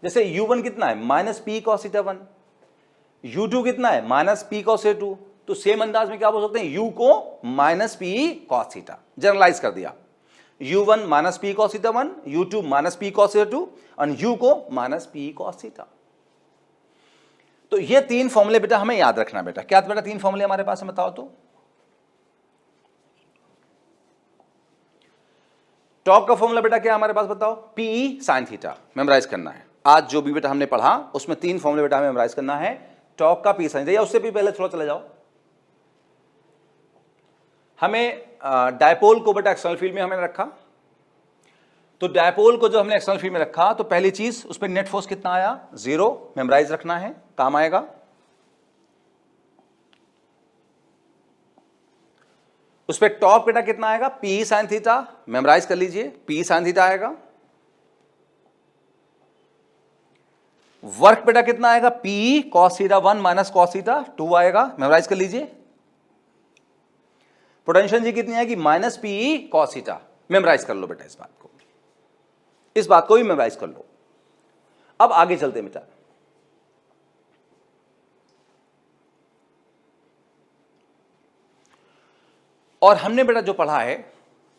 जैसे U1 कितना है, minus P cos theta 1, U2 कितना है, माइनस P cos थीटा 2। तो सेम अंदाज में क्या बोल सकते हैं, U को minus P cos theta, generalise कर दिया। U1 minus P cos theta 1, U2 minus P cos theta 2 और U को माइनस P cos थीटा। तो ये तीन फॉर्मूले बेटा हमें याद रखना बेटा। क्या बेटा तीन फॉर्मूले हमारे पास है बताओ तो। टॉप का फॉर्मूला बेटा क्या हमारे पास बताओ, P sin थीटा, मेमोराइज करना है। आज जो भी बेटा हमने पढ़ा उसमें तीन फॉर्मूले बेटा हमें मेमोराइज करना है। टॉप का P sin थीटा, या उससे भी पहले थोड़ा चले जाओ, हमें डायपोल को बेटा एक्सटर्नल फील्ड में हमने रखा। तो डायपोल को जो हमने एक्सटर्नल फील्ड में रखा तो पहली चीज उस पर नेट फोर्स कितना आया, जीरो, मेमोराइज रखना है, काम आएगा। उस पर टॉर्क बेटा कितना आएगा, पी साइन थीटा, मेमोराइज कर लीजिए, पी साइन थीटा आएगा। वर्क बेटा कितना आएगा, P cos theta 1 minus cos theta 2 आएगा, मेमोराइज कर लीजिए। पोटेंशियल जी कितनी आएगी, minus P cos theta, memorise कर लो बेटा इस बात को, इस बात को भी मेमोराइज कर लो। अब आगे चलते हैं बेटा, और हमने बेटा जो पढ़ा है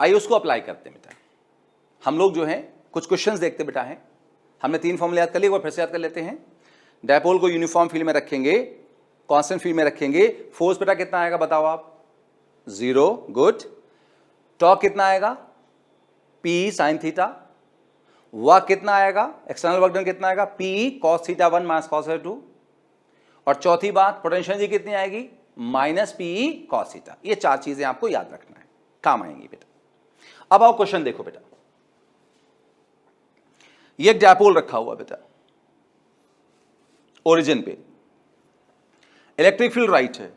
आइए उसको अप्लाई करते हैं बेटा। हम लोग जो है कुछ क्वेश्चंस देखते बेटा हैं, हमने 3 फॉर्मूले याद कर लिए, वो फिर से याद कर लेते हैं। डायपोल को यूनिफॉर्म फील्ड में रखेंगे, कांस्टेंट फील्ड में रखेंगे, फोर्स बेटा कितना आएगा बताओ आप, 0, गुड। टॉर्क कितना आएगा, P साइन थीटा। वर्क कितना आएगा, एक्सटर्नल वर्क डन कितना आएगा, P cos theta 1 minus cos theta 2। और चौथी बात पोटेंशियल जी कितनी आएगी, माइनस पी कॉस थीटा। ये 4 चीजें आपको याद रखना है, काम आएंगी बेटा। अब आओ क्वेश्चन देखो बेटा, ये एक डायपोल रखा हुआ बेटा ओरिजिन पे, इलेक्ट्रिक फील्ड राइट है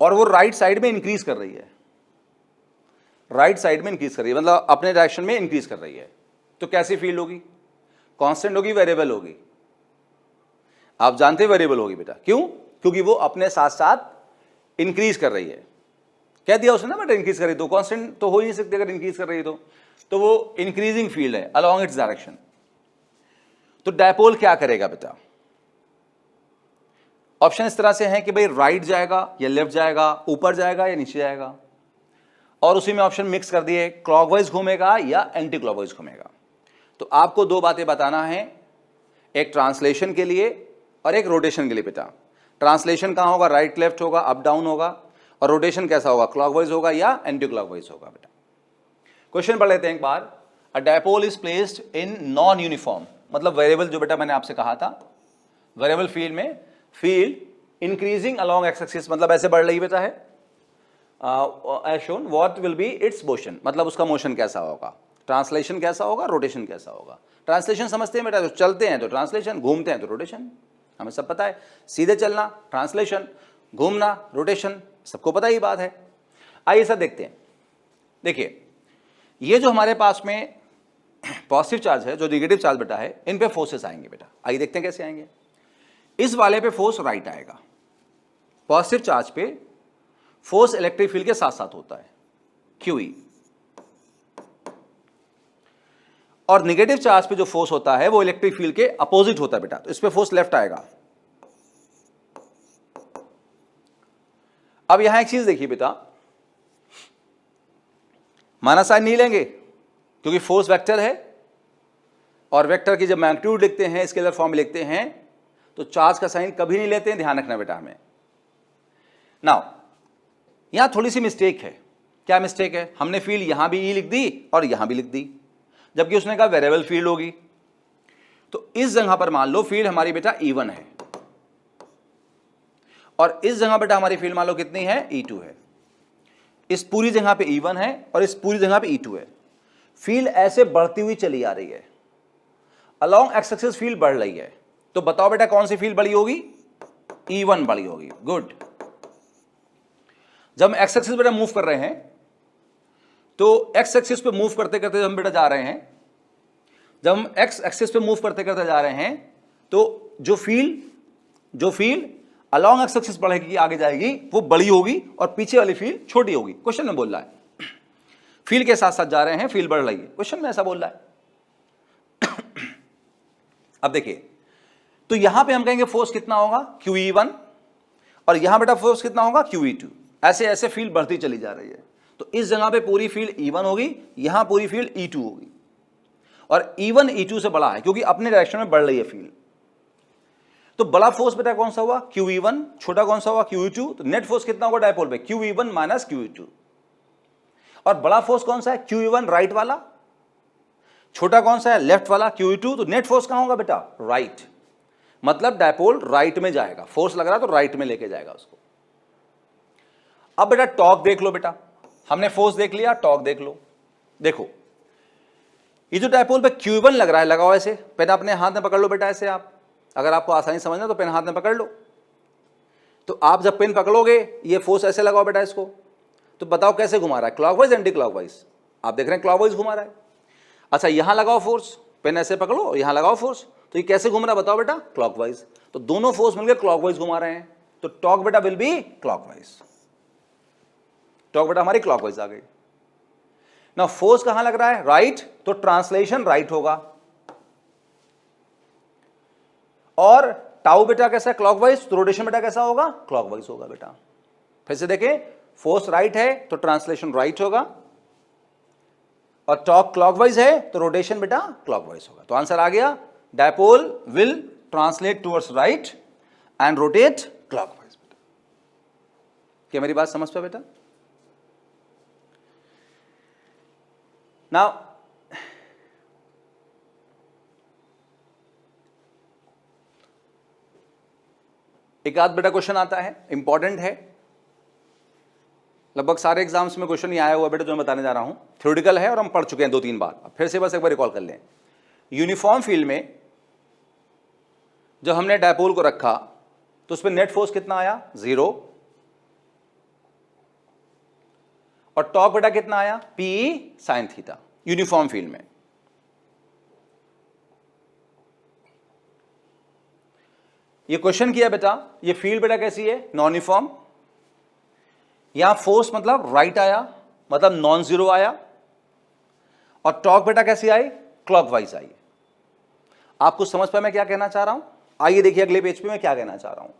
और वो राइट साइड में इंक्रीज कर रही है, राइट साइड में इंक्रीज कर रही है, मतलब अपने डायरेक्शन में इंक्रीज कर रही है। तो कैसी फील्ड होगी, कांस्टेंट होगी, वेरिएबल होगी? आप जानते हैं वेरिएबल होगी बेटा, क्यों, क्योंकि वो अपने साथ साथ इंक्रीज कर रही है। कह दिया उसने ना बेटा इंक्रीज कर रही, तो कांस्टेंट तो हो ही नहीं सकती अगर इंक्रीज कर रही है तो वो इंक्रीजिंग फील्ड है अलोंग इट्स डायरेक्शन। तो डायपोल क्या करेगा बेटा, ऑप्शन इस तरह से है कि भाई राइट जाएगा या लेफ्ट जाएगा, ऊपर जाएगा या नीचे जाएगा, और उसी में ऑप्शन मिक्स कर दिए, क्लॉकवाइज घूमेगा या एंटी क्लॉकवाइज घूमेगा। तो आपको 2 बातें बताना है, एक ट्रांसलेशन के लिए और एक रोटेशन के लिए बेटा। ट्रांसलेशन कहां होगा, राइट लेफ्ट होगा, अप डाउन होगा, और रोटेशन कैसा होगा, क्लॉकवाइज होगा या एंटी क्लॉकवाइज होगा बेटा। क्वेश्चन पढ़ लेते हैं एक बार। A dipole is placed in non uniform, मतलब वेरिएबल जो बेटा मैंने आपसे कहा था, वेरिएबल फील्ड में field increasing along X axis, मतलब ऐसे बढ़ रही बेटा है, as shown what will be its motion, मतलब उसका मोशन कैसा होगा, ट्रांसलेशन कैसा होगा, रोटेशन कैसा होगा। ट्रांसलेशन समझते हैं बेटा, जो चलते हैं तो ट्रांसलेशन, घूमते हैं तो रोटेशन, हमें सब पता है। सीधे चलना ट्रांसलेशन, घूमना रोटेशन, सबको पता ही बात है। आइए सर देखते हैं। देखिए ये जो हमारे पास में पॉजिटिव चार्ज है, जो नेगेटिव चार्ज बेटा है, इन पे फोर्सेस आएंगे बेटा। आइए देखते हैं कैसे आएंगे। इस वाले पे फोर्स राइट आएगा, पॉजिटिव चार्ज पे फोर्स इलेक्ट्रिक फील्ड के साथ साथ होता है QE, और नेगेटिव चार्ज पे जो फोर्स होता है वो इलेक्ट्रिक फील्ड के अपोजिट होता है बेटा, तो इस पे फोर्स लेफ्ट आएगा। अब यहां एक चीज देखिए बेटा, माइनस साइन नहीं लेंगे क्योंकि फोर्स वेक्टर है, और वेक्टर की जब मैग्नीट्यूड लिखते हैं, स्केलर फॉर्म में लिखते हैं, तो चार्ज का साइन कभी नहीं लेते हैं, ध्यान रखना बेटा हमें। नाउ यहां थोड़ी सी मिस्टेक है। क्या मिस्टेक है, हमने फील्ड यहां भी E लिख दी और यहां भी लिख दी, जबकि उसने कहा वेरिएबल फील्ड होगी। तो इस जगह पर मान लो फील्ड हमारी बेटा E1 है, और इस जगह बेटा हमारी फील्ड मान लो कितनी है, E2 है। इस पूरी जगह पे E1 है और इस पूरी जगह पे E2 है। फील्ड ऐसे बढ़ती हुई चली आ रही है, अलोंग एक्स एक्सिस फील्ड बढ़ रही है। तो बताओ बेटा कौन सी फील्ड बड़ी होगी, E1 बड़ी होगी, गुड। जब हम एक्स एक्सिस बेटा मूव कर रहे हैं, तो एक्स एक्सिस पे मूव करते करते हम बेटा जा रहे हैं, जब हम एक्स एक्सिस पे मूव करते करते जा रहे हैं, तो जो फील्ड अलोंग एक्स एक्सिस बढ़ेगी, आगे जाएगी, वो बड़ी होगी, और पीछे वाली फील्ड छोटी होगी। क्वेश्चन में बोल रहा है फील्ड के साथ साथ जा रहे हैं, फील्ड बढ़ रही है, क्वेश्चन में ऐसा बोल रहा है। अब देखिए, तो यहां पे हम कहेंगे फोर्स कितना होगा, QE1, और यहां बेटा फोर्स कितना होगा, QE2। ऐसे ऐसे फील्ड बढ़ती चली जा रही है। तो इस जगह पे पूरी फील्ड E1 होगी, यहां पूरी फील्ड E2 होगी, और E1 E2 से बड़ा है क्योंकि अपने डायरेक्शन में बढ़ रही है फील्ड। तो बड़ा फोर्स बेटा कौन सा हुआ, QE1, छोटा कौन सा हुआ, QE2। तो नेट फोर्स कितना होगा डायपोल पे, QE1 माइनस QE2। और बड़ा फोर्स कौन सा है, QE1 राइट वाला, छोटा कौन सा है, लेफ्ट वाला QE2। तो नेट फोर्स कहां होगा बेटा, राइट, मतलब डायपोल राइट में जाएगा, फोर्स लग रहा है तो राइट में लेके जाएगा उसको। अब बेटा टॉर्क देख लो बेटा, हमने फोर्स देख लिया, टॉर्क देख लो। देखो ये जो डायपोल पे QE1 लग रहा है, लगाओ ऐसे, पेन अपने हाथ में पकड़ लो बेटा ऐसे। आप अगर आपको आसानी समझना तो पेन हाथ में पकड़ लो। तो आप जब पेन पकड़ोगे, ये फोर्स ऐसे लगाओ बेटा इसको, तो बताओ कैसे घुमा रहा है, क्लॉकवाइज एंटी क्लॉकवाइज? आप देख रहे हैं क्लॉकवाइज घुमा रहा है। अच्छा यहां लगाओ फोर्स, पेन ऐसे पकड़ो और यहां लगाओ फोर्स, तो ये कैसे घूम रहा है बताओ बेटा, क्लॉकवाइज। तो दोनों फोर्स मिलकर क्लॉकवाइज घुमा रहे हैं, तो टॉर्क बेटा विल बी क्लॉकवाइज। टॉर्क बेटा हमारी क्लॉकवाइज आ गई ना। फोर्स कहां लग रहा है, राइट, तो ट्रांसलेशन राइट होगा। और टाउ बेटा कैसा है, क्लॉकवाइज, तो रोटेशन बेटा कैसा होगा, क्लॉकवाइज होगा बेटा। फिर से देखें, फोर्स राइट है तो ट्रांसलेशन राइट होगा, और टॉर्क क्लॉकवाइज है तो रोटेशन बेटा क्लॉकवाइज होगा। तो आंसर आ गया, dipole will translate towards right and rotate clockwise. बेटा क्या मेरी बात समझ पे बेटा? नाउ एक आध बेटा क्वेश्चन आता है, इंपॉर्टेंट है, लगभग सारे एग्जाम्स में क्वेश्चन ही आया हुआ बेटा जो मैं बताने जा रहा हूं। थ्योरेटिकल है और हम पढ़ चुके हैं 2-3 बार, अब फिर से बस एक बार रिकॉल कर लें। यूनिफॉर्म फील्ड में जब हमने डायपोल को रखा तो उस पर नेट फोर्स कितना आया, 0, और टॉर्क बेटा कितना आया, P sine theta, uniform field में। ये क्वेश्चन किया बेटा, ये फील्ड बेटा कैसी है, नॉन यूनिफॉर्म। यहां फोर्स मतलब राइट आया, मतलब नॉन जीरो आया, और टॉर्क बेटा कैसी आई, क्लॉकवाइज आई। आपको समझ पाए मैं क्या कहना चाह रहा हूं? आइए देखिए अगले पेज पे मैं क्या कहना चाह रहा हूं।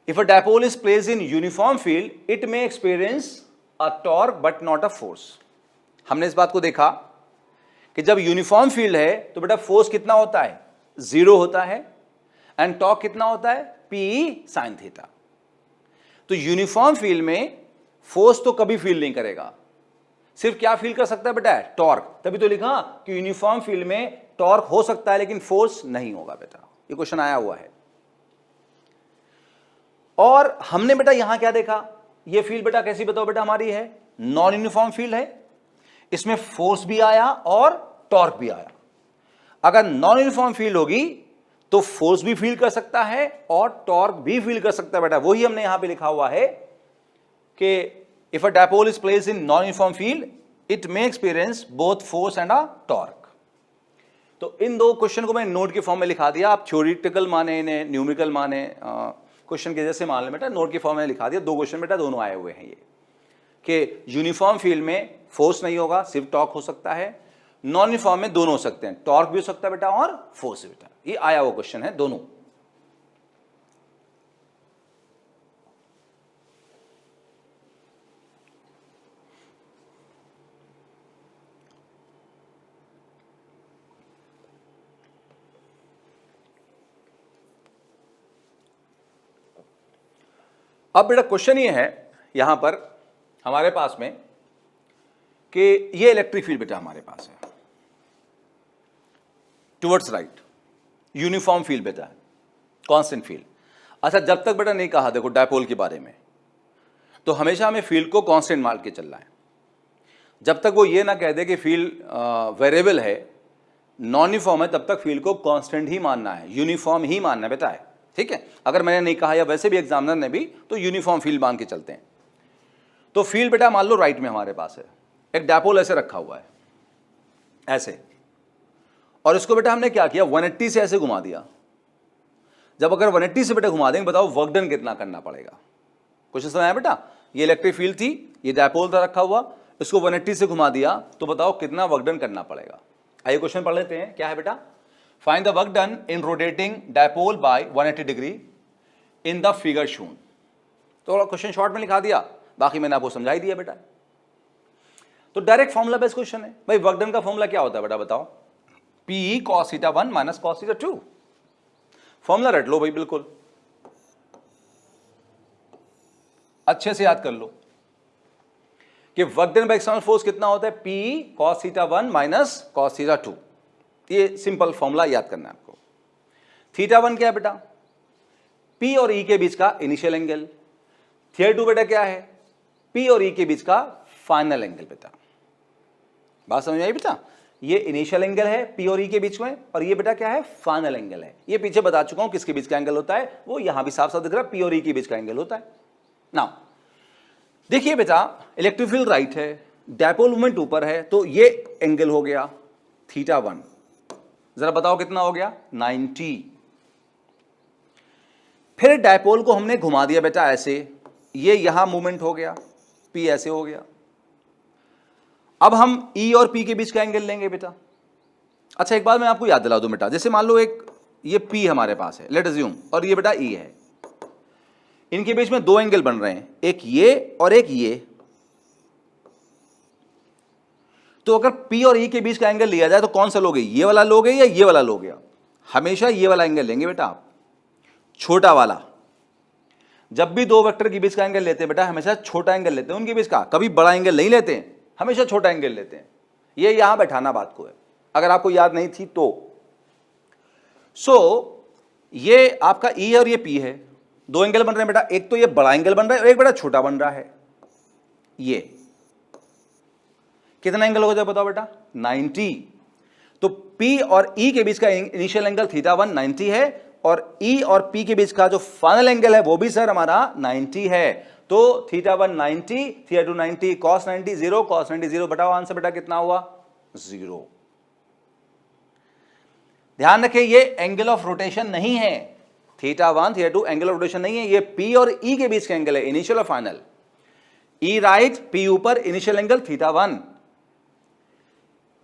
If a dipole is placed in uniform field it may experience a torque but not a force. हमने इस बात को देखा कि जब यूनिफॉर्म फील्ड है तो बेटा फोर्स कितना होता है, 0 होता है, एंड टॉर्क कितना होता है, पी साइन थीटा। तो यूनिफॉर्म फील्ड में फोर्स तो कभी फील नहीं करेगा, सिर्फ क्या फील कर सकता है बेटा, टॉर्क। तभी तो लिखा कि यूनिफॉर्म फील्ड में टॉर्क हो सकता है लेकिन फोर्स नहीं होगा बेटा, ये क्वेश्चन आया हुआ है। और हमने बेटा यहां क्या देखा, ये फील्ड बेटा कैसी बताओ बेटा, हमारी है नॉन यूनिफॉर्म फील्ड है, इसमें फोर्स भी आया और टॉर्क भी आया। अगर नॉन यूनिफॉर्म फील्ड होगी तो फोर्स भी फील कर सकता है और टॉर्क भी फील कर सकता है बेटा। वही हमने यहां पे लिखा हुआ है कि if a dipole is placed in non uniform field it may experience both force and a torque. तो इन दो क्वेश्चन को मैं नोट के फॉर्म में लिखा दिया, आप थ्योरेटिकल माने इन्हें न्यूमेरिकल माने, क्वेश्चन के जैसे मान लें बेटा, नोट के फॉर्म में लिखा दिया। दो क्वेश्चन बेटा दोनों आए हुए हैं ये, कि यूनिफॉर्म फील्ड में फोर्स नहीं होगा, सिर्फ टॉर्क हो सकता है, नॉन यूनिफॉर्म में दोनों हो सकते हैं, टॉर्क भी हो सकता है बेटा और फोर्स भी बेटा। ये आया हुआ क्वेश्चन है दोनों। अब बेटा क्वेश्चन ये है यहां पर हमारे पास में कि ये इलेक्ट्रिक फील्ड बेटा हमारे पास है टुवर्ड्स राइट, यूनिफॉर्म फील्ड बेटा है, कांस्टेंट फील्ड। अच्छा जब तक बेटा नहीं कहा देखो डायपोल के बारे में, तो हमेशा हमें फील्ड को कांस्टेंट मान के चलना है। जब तक वो ये ना कह दे कि फील्ड वेरिएबल है, नॉन यूनिफॉर्म है, तब तक फील्ड को कांस्टेंट ही मानना है, यूनिफॉर्म ही मानना है बेटा है, ठीक है। अगर मैंने नहीं कहा या वैसे भी एग्जामिनर ने भी, तो यूनिफॉर्म फील्ड मान के चलते हैं। तो फील्ड बेटा मान लो राइट में हमारे पास है, एक डायपोल ऐसे रखा हुआ है ऐसे, और इसको बेटा हमने क्या किया, 180 से ऐसे घुमा दिया। जब अगर 180 से बेटा घुमा देंगे, बताओ वर्क डन कितना करना पड़ेगा। कुछ समझ आया बेटा, ये इलेक्ट्रिक फील्ड थी, ये डायपोल था रखा हुआ, इसको 180 से घुमा दिया, तो बताओ कितना वर्क डन करना पड़ेगा। आइए क्वेश्चन पढ़ लेते हैं, क्या है बेटा, find the work done in rotating dipole by 180 degree in the figure shown. तो क्वेश्चन शॉर्ट में लिखा दिया, बाकी मैंने आपको समझाई दिया बेटा। तो डायरेक्ट फॉर्मूला बेस्ड क्वेश्चन है भाई। वर्क डन का फॉर्मूला क्या होता है बेटा बताओ, P cos theta 1 minus cos theta 2। Formula रट लो भाई, बिल्कुल अच्छे से याद कर लो कि work done by external force कितना होता है, P cos theta 1 minus cos theta 2। ये सिंपल फॉर्मूला याद करना है आपको। थीटा 1 क्या है बेटा, पी और ई के बीच का इनिशियल एंगल। थीटा 2 बेटा क्या है, पी और ई के बीच का फाइनल एंगल बेटा। बात समझ आई बेटा, ये इनिशियल एंगल है पी और ई के बीच में, और ये बेटा क्या है, फाइनल एंगल है। ये पीछे बता चुका हूं किसके बीच का एंगल होता है, वो यहां भी साफ साफ दिख रहा है, पी और ई के बीच का एंगल होता है। नाउ देखिए बेटा, इलेक्ट्रिक फील्ड राइट है, डायपोल मूवमेंट ऊपर है, तो ये एंगल हो गया θ1। जरा बताओ कितना हो गया, 90। फिर डायपोल को हमने घुमा दिया बेटा ऐसे, ये यहां मूवमेंट हो गया, P ऐसे हो गया। अब हम E और P के बीच का एंगल लेंगे बेटा। अच्छा एक बात मैं आपको याद दिला दूं बेटा, जैसे मान लो एक ये P हमारे पास है, लेट अज्यूम, और ये बेटा E है, इनके बीच में दो एंगल बन रहे हैं, एक ये और एक ये। तो अगर P और E के बीच का एंगल लिया जाए तो कौन सा लोगे, ये वाला लोगे या ये वाला लोगे? हमेशा ये वाला एंगल लेंगे बेटा आप, छोटा वाला। जब भी दो वेक्टर के बीच का एंगल लेते हैं बेटा, हमेशा छोटा एंगल लेते हैं उनके बीच का, कभी बड़ा एंगल नहीं लेते हैं, हमेशा छोटा एंगल लेते हैं। ये यहां बैठाना बात को है, अगर आपको याद नहीं थी तो। ये आपका E और ये P है, दो एंगल बन रहे हैं बेटा, एक तो ये बड़ा एंगल बन रहा है और एक बेटा छोटा बन रहा है। ये कितना एंगल होगा जब बताओ बेटा, 90। तो P और E के बीच का इनिशियल एंगल θ1 90 है, और E और P के बीच का जो फाइनल एंगल है वो भी सर हमारा 90 है। तो θ1 90, θ2 90, cos 90 0, cos 90 0। बताओ आंसर बेटा कितना हुआ, 0। ध्यान रखें ये एंगल ऑफ रोटेशन नहीं है, θ1 θ2 एंगल ऑफ रोटेशन नहीं है, ये P और E के बीच का एंगल है, इनिशियल और फाइनल। E राइट P ऊपर, initial angle θ1,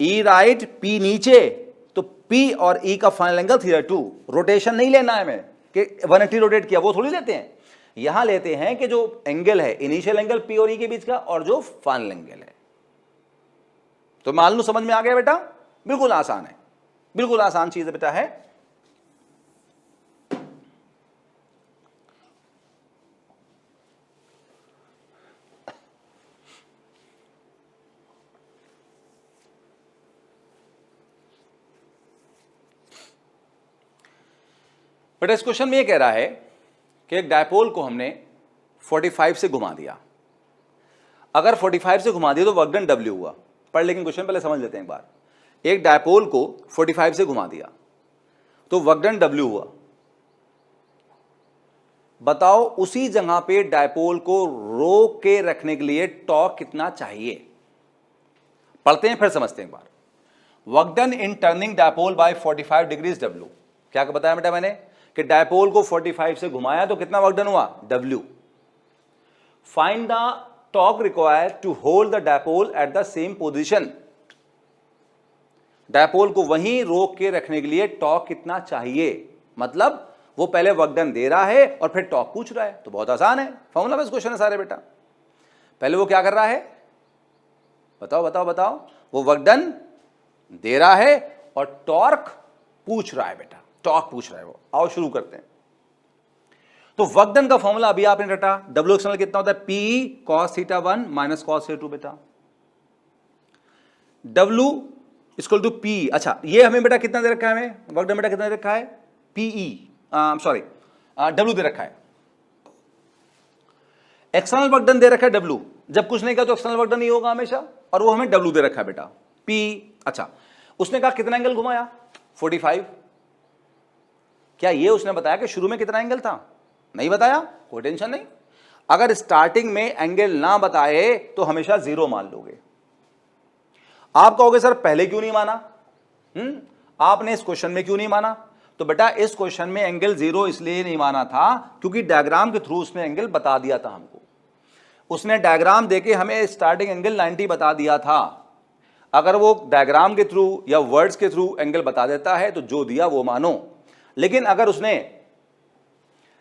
E right P नीचे, तो P और E का फाइनल एंगल θ2। रोटेशन नहीं लेना है हमें कि 180 रोटेट किया, वो थोड़ी लेते हैं, यहां लेते हैं कि जो एंगल है इनिशियल एंगल P और E के बीच का और जो फाइनल एंगल है। तो मान लो समझ में आ गया बेटा, बिल्कुल आसान है, बिल्कुल आसान चीज बेटा है। बेटा इस क्वेश्चन में ये कह रहा है कि एक डायपोल को हमने 45 से घुमा दिया। अगर 45 से घुमा दिया तो वर्क डन W हुआ। पर लेकिन क्वेश्चन पहले समझ लेते हैं एक बार। एक डायपोल को 45 से घुमा दिया तो वर्क डन W हुआ। बताओ उसी जगह पे डायपोल को रोक के रखने के लिए टॉर्क कितना चाहिए? पढ़ते हैं फिर समझते हैं एक बार। Work done in turning dipole by 45 degrees W। क्या बताया बेटा मैंने कि डायपोल को 45 से घुमाया तो कितना वर्क डन हुआ, W। Find the torque required to hold the dipole at the same position. Dipole को वहीं रोक के रखने के लिए टॉर्क कितना चाहिए? मतलब वो पहले वर्क डन दे रहा है और फिर टॉर्क पूछ रहा है। तो बहुत आसान है, फॉर्मूला बेस्ड क्वेश्चन है सारे बेटा। पहले वो क्या कर रहा है, बताओ बताओ बताओ। वो वर्क डन दे रहा है और टॉर्क पूछ रहा है बेटा, टॉर्क पूछ रहा है वो। आओ शुरू करते हैं। तो वर्क डन का फॉर्मूला अभी आपने रटा, W एक्सटर्नल कितना होता है, P cos θ1 माइनस cos θ2 बेटा। W equal to P। अच्छा ये हमें बेटा कितना दे रखा है, हमें वर्क डन बेटा कितना दे रखा है, PE सॉरी W दे रखा है। एक्सटर्नल वर्क डन दे रखा है W। जब कुछ नहीं कहा तो एक्सटर्नल वर्क डन ही होगा हमेशा, और वो हमें W दे रखा है बेटा P। अच्छा उसने कहा कितना एंगल घुमाया, 45। क्या ये उसने बताया कि शुरू में कितना एंगल था? नहीं बताया, कोई टेंशन नहीं। अगर स्टार्टिंग में एंगल ना बताए तो हमेशा 0 मान लोगे। आप कहोगे सर पहले क्यों नहीं माना, आपने इस क्वेश्चन में क्यों नहीं माना? तो बेटा इस क्वेश्चन में एंगल 0 इसलिए नहीं माना था क्योंकि डायग्राम के थ्रू उसने एंगल बता दिया था हमको। उसने डायग्राम देके हमें स्टार्टिंग एंगल 90 बता दिया था। अगर वो डायग्राम के थ्रू या वर्ड्स के थ्रू एंगल बता देता है तो जो दिया वो मानो। लेकिन अगर उसने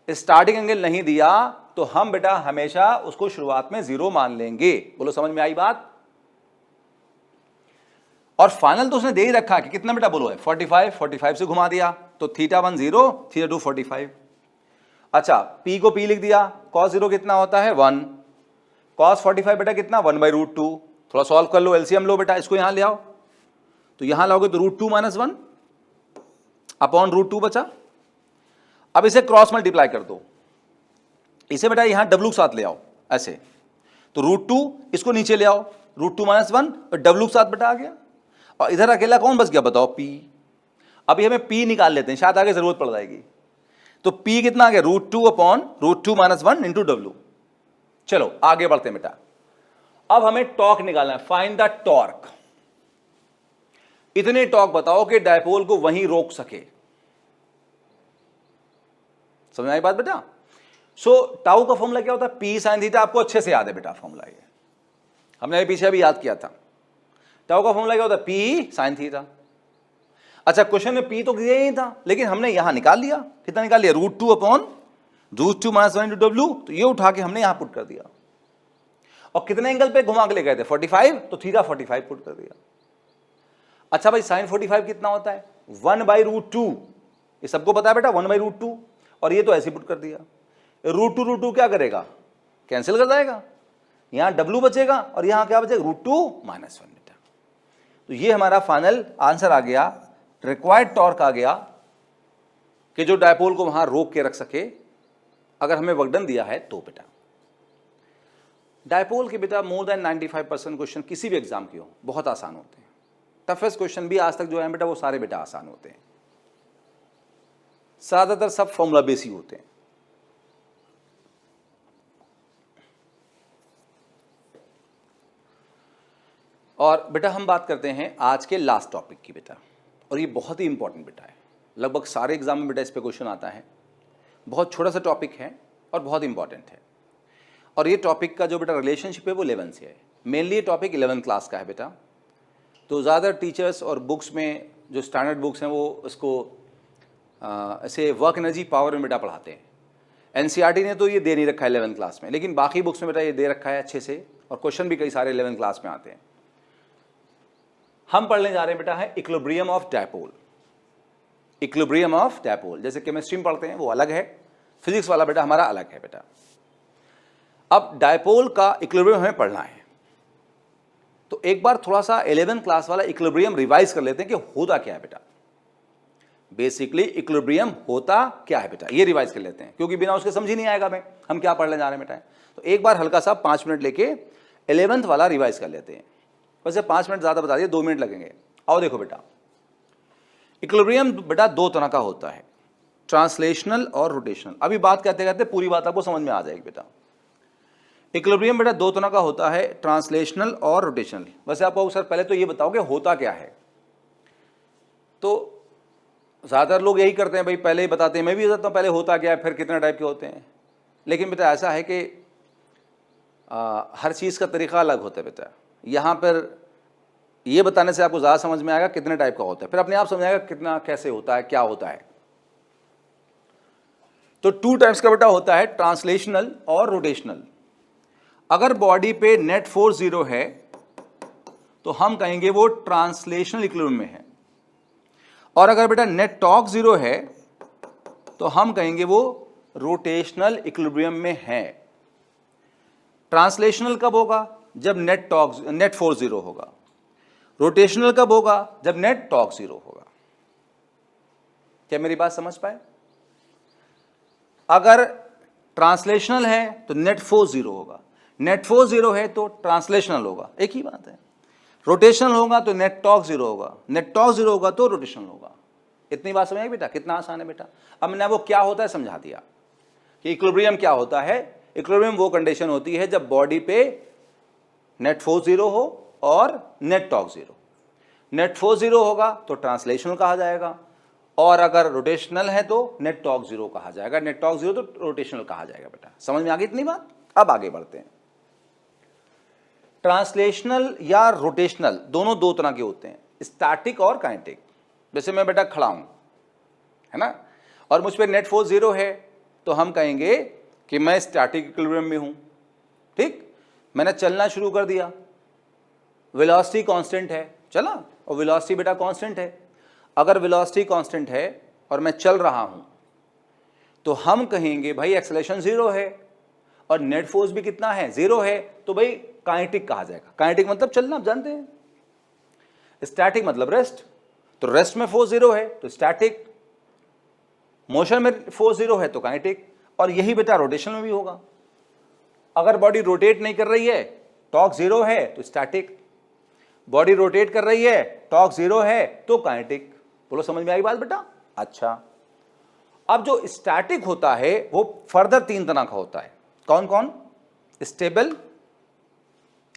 स्टार्टिंग एंगल नहीं दिया तो हम बेटा हमेशा उसको शुरुआत में 0 मान लेंगे। बोलो समझ में आई बात? और फाइनल तो उसने दे ही रखा कि कितना बेटा, बोलो है 45। 45 से घुमा दिया तो θ1 0, θ2 45। अच्छा P को P लिख दिया, cos 0 कितना होता है 1, cos 45 बेटा कितना 1/√2। थोड़ा सॉल्व कर लो, एलसीएम लो बेटा, इसको यहां ले आओ। तो यहां लाओगे तो √2 - 1 अपॉन √2 बचा। अब इसे क्रॉस मल्टीप्लाई कर दो, इसे बेटा यहां W के साथ ले आओ ऐसे, तो √2 इसको नीचे ले आओ, √2 - 1 और W के साथ बेटा आ गया। और इधर अकेला कौन बच गया बताओ, P। अभी हमें P निकाल लेते हैं, शायद आगे जरूरत पड़ जाएगी। तो P कितना आ गया, √2 अपॉन √2 - 1 इंटू W। चलो आगे बढ़ते हैं बेटा। अब हमें टॉर्क निकालना है, फाइंड द टॉर्क। इतने टॉर्क बताओ कि डायपोल को वहीं रोक सके। समझ आई बात बेटा? सो टाउ का फॉर्मूला क्या होता है? P sine theta. आपको अच्छे से याद है बेटा फॉर्मूला, ये हमने पीछे अभी याद किया था। टाउ का फॉर्मूला क्या होता है? P sine theta. अच्छा, क्वेश्चन में पी तो दिया ही था, लेकिन हमने यहां निकाल लिया। कितना निकाल लिया? √2 अपॉन √2 माइनस 1 इंटू डब्ल्यू। तो ये उठा के हमने यहां पुट कर दिया। और कितने एंगल पे घुमा के ले गए थे? 45, तो थीटा 45 पुट कर दिया। अच्छा भाई, साइन 45 कितना होता है? 1/√2। ये सबको पता है बेटा, 1/√2। और ये तो ऐसे पुट कर दिया। √2 क्या करेगा? कैंसिल कर जाएगा। यहां डब्ल्यू बचेगा और यहां क्या बचेगा? √2 माइनस 1 बेटा। तो ये हमारा फाइनल आंसर आ गया, रिक्वायर्ड टॉर्क आ गया कि जो डायपोल को वहां रोक के रख सके, अगर हमें वर्क डन दिया है तो। बेटा डायपोल के बेटा मोर देन 95% क्वेश्चन किसी भी एग्जाम के हो बहुत आसान होते हैं। टफेस्ट क्वेश्चन भी आज तक जो है बेटा वो सारे बेटा आसान होते हैं। ज्यादातर सब फॉर्मूला बेस ही होते हैं। और बेटा हम बात करते हैं आज के लास्ट टॉपिक की बेटा, और ये बहुत ही इंपॉर्टेंट बेटा है। लगभग सारे एग्जाम में बेटा इस पे क्वेश्चन आता है। बहुत छोटा सा टॉपिक है और बहुत इंपॉर्टेंट है। और ये टॉपिक का जो बेटा रिलेशनशिप है वो 11 से है। मेनली ये टॉपिक 11th क्लास का है बेटा। तो ज़्यादा टीचर्स और बुक्स में जो स्टैंडर्ड बुक्स हैं वो इसको ऐसे वर्क एनर्जी पावर में बेटा पढ़ाते हैं। एनसीईआरटी ने तो ये दे नहीं रखा है 11th क्लास में, लेकिन बाकी बुक्स में बेटा ये दे रखा है अच्छे से, और क्वेश्चन भी कई सारे 11th क्लास में आते हैं। हम पढ़ने जा रहे हैं बेटा है equilibrium of dipole. Equilibrium of dipole जैसे केमिस्ट्री में पढ़ते हैं वो अलग है, फिजिक्स वाला बेटा हमारा अलग है बेटा। अब डायपोल का इक्विलिब्रियम हमें पढ़ना है, तो एक बार थोड़ा सा 11th क्लास वाला इक्विलिब्रियम रिवाइज कर लेते हैं कि होता क्या है बेटा। बेसिकली इक्विलिब्रियम होता क्या है बेटा, ये रिवाइज कर लेते हैं, क्योंकि बिना उसके समझ ही नहीं आएगा मैं हम क्या पढ़ने जा रहे हैं बेटा। तो एक बार हल्का सा 5 मिनट लेके 11th वाला रिवाइज कर लेते हैं। वैसे 5 मिनट ज़्यादा बता दिए, 2 मिनट लगेंगे। आओ देखो बेटा, इक्विलिब्रियम बेटा 2 तरह का होता है, ट्रांसलेशनल और रोटेशनल। अभी बात करते करते पूरी बात आपको समझ में आ जाएगी बेटा। इक्विलिब्रियम बेटा 2 तरह का होता है, ट्रांसलेशनल और रोटेशनल। वैसे आपको सर पहले तो ये बताओ कि होता क्या है। तो ज़्यादातर लोग यही करते हैं भाई, पहले ही बताते हैं, मैं भी बताता हूँ पहले होता क्या है, फिर कितने टाइप के होते हैं। लेकिन बेटा ऐसा है कि हर चीज़ का तरीका अलग होता है बेटा। यहाँ पर ये बताने से आपको ज़्यादा समझ में आएगा कितने टाइप का होता है, फिर अपने आप समझ आएगा कितना कैसे होता है, क्या होता है। तो 2 टाइप्स का बेटा होता है, ट्रांसलेशनल और रोटेशनल। अगर बॉडी पे नेट फोर्स 0 है तो हम कहेंगे वो ट्रांसलेशनल इक्विलिब्रियम में है, और अगर बेटा नेट टॉर्क 0 है तो हम कहेंगे वो रोटेशनल इक्विलिब्रियम में है। ट्रांसलेशनल कब होगा? जब नेट फोर्स 0 होगा। रोटेशनल कब होगा? जब नेट टॉर्क 0 होगा। क्या मेरी बात समझ पाए? अगर ट्रांसलेशनल है तो नेट फोर्स 0 होगा, नेट फोर्स 0 है तो ट्रांसलेशनल होगा, एक ही बात है। रोटेशनल होगा तो नेट टॉर्क 0 होगा, नेट टॉर्क 0 होगा तो रोटेशनल होगा। इतनी बात समझ आई बेटा? कितना आसान है बेटा। अब मैंने वो क्या होता है समझा दिया कि इक्विलिब्रियम क्या होता है। इक्विलिब्रियम वो कंडीशन होती है जब बॉडी पे नेट फोर्स 0 हो और नेट टॉर्क 0। नेट फोर्स 0 होगा तो ट्रांसलेशनल कहा जाएगा, और अगर रोटेशनल है तो नेट टॉर्क 0 कहा जाएगा, नेट टॉर्क 0 तो रोटेशनल कहा जाएगा बेटा। समझ में आ गई इतनी बात? अब आगे बढ़ते हैं। ट्रांसलेशनल या रोटेशनल दोनों 2 तरह के होते हैं, स्टैटिक और काइनेटिक। जैसे मैं बेटा खड़ा हूं, है ना, और मुझ पर नेट फोर्स 0 है तो हम कहेंगे कि मैं स्टैटिक इक्विलिब्रियम में हूं। ठीक, मैंने चलना शुरू कर दिया, वेलोसिटी कांस्टेंट है, चला, और वेलोसिटी बेटा कांस्टेंट है। अगर वेलोसिटी कांस्टेंट है और मैं चल रहा हूं तो हम कहेंगे भाई एक्सेलरेशन 0 है और नेट फोर्स भी कितना है? 0 है, तो भाई काइनेटिक कहा जाएगा। काइनेटिक मतलब चलना, आप जानते हैं। स्टैटिक मतलब रेस्ट, तो रेस्ट में फोर्स 0 है तो स्टैटिक, मोशन में फोर्स 0 है तो काइनेटिक। और यही बेटा रोटेशन में भी होगा। अगर बॉडी रोटेट नहीं कर रही है, टॉर्क 0 है तो स्टैटिक, बॉडी रोटेट कर रही है, टॉर्क 0 है तो काइनेटिक। बोलो समझ में आई बात बेटा? अच्छा, अब जो स्टैटिक होता है वो फर्दर 3 तरह का होता है। कौन कौन? स्टेबल,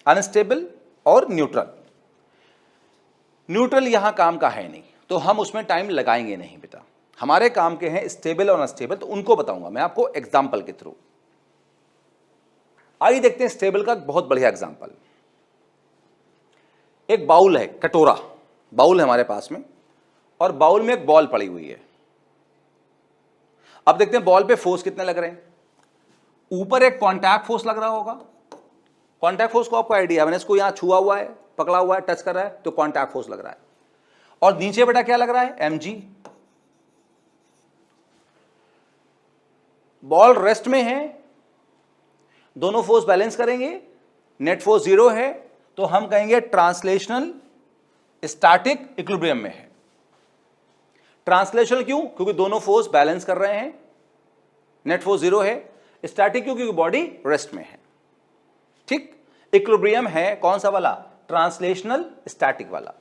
अनस्टेबल और न्यूट्रल। न्यूट्रल यहां काम का है नहीं, तो हम उसमें टाइम लगाएंगे नहीं बेटा। हमारे काम के हैं स्टेबल और अनस्टेबल, तो उनको बताऊंगा मैं आपको एग्जाम्पल के थ्रू। आइए देखते हैं स्टेबल का बहुत बढ़िया एग्जाम्पल। एक बाउल है, कटोरा बाउल है हमारे पास में, और बाउल में एक बॉल पड़ी हुई है। अब देखते हैं बॉल पे फोर्स कितने लग रहे हैं। ऊपर एक कॉन्टैक्ट फोर्स लग रहा होगा। कॉन्टैक्ट फोर्स को आपको आइडिया, मैंने इसको यहां छुआ हुआ है, पकड़ा हुआ है, टच कर रहा है, तो कॉन्टैक्ट फोर्स लग रहा है। और नीचे बेटा क्या लग रहा है, mg। बॉल रेस्ट में है, दोनों फोर्स बैलेंस करेंगे, नेट फोर्स 0 है, तो हम कहेंगे ट्रांसलेशनल स्टैटिक इक्विलिब्रियम में है। ट्रांसलेशनल क्यों, क्योंकि दोनों फोर्स बैलेंस कर रहे हैं, नेट फोर्स 0 है। स्टैटिक क्यों, क्योंकि बॉडी रेस्ट में है। ठीक, इक्विलिब्रियम है कौन सा वाला, ट्रांसलेशनल स्टैटिक वाला।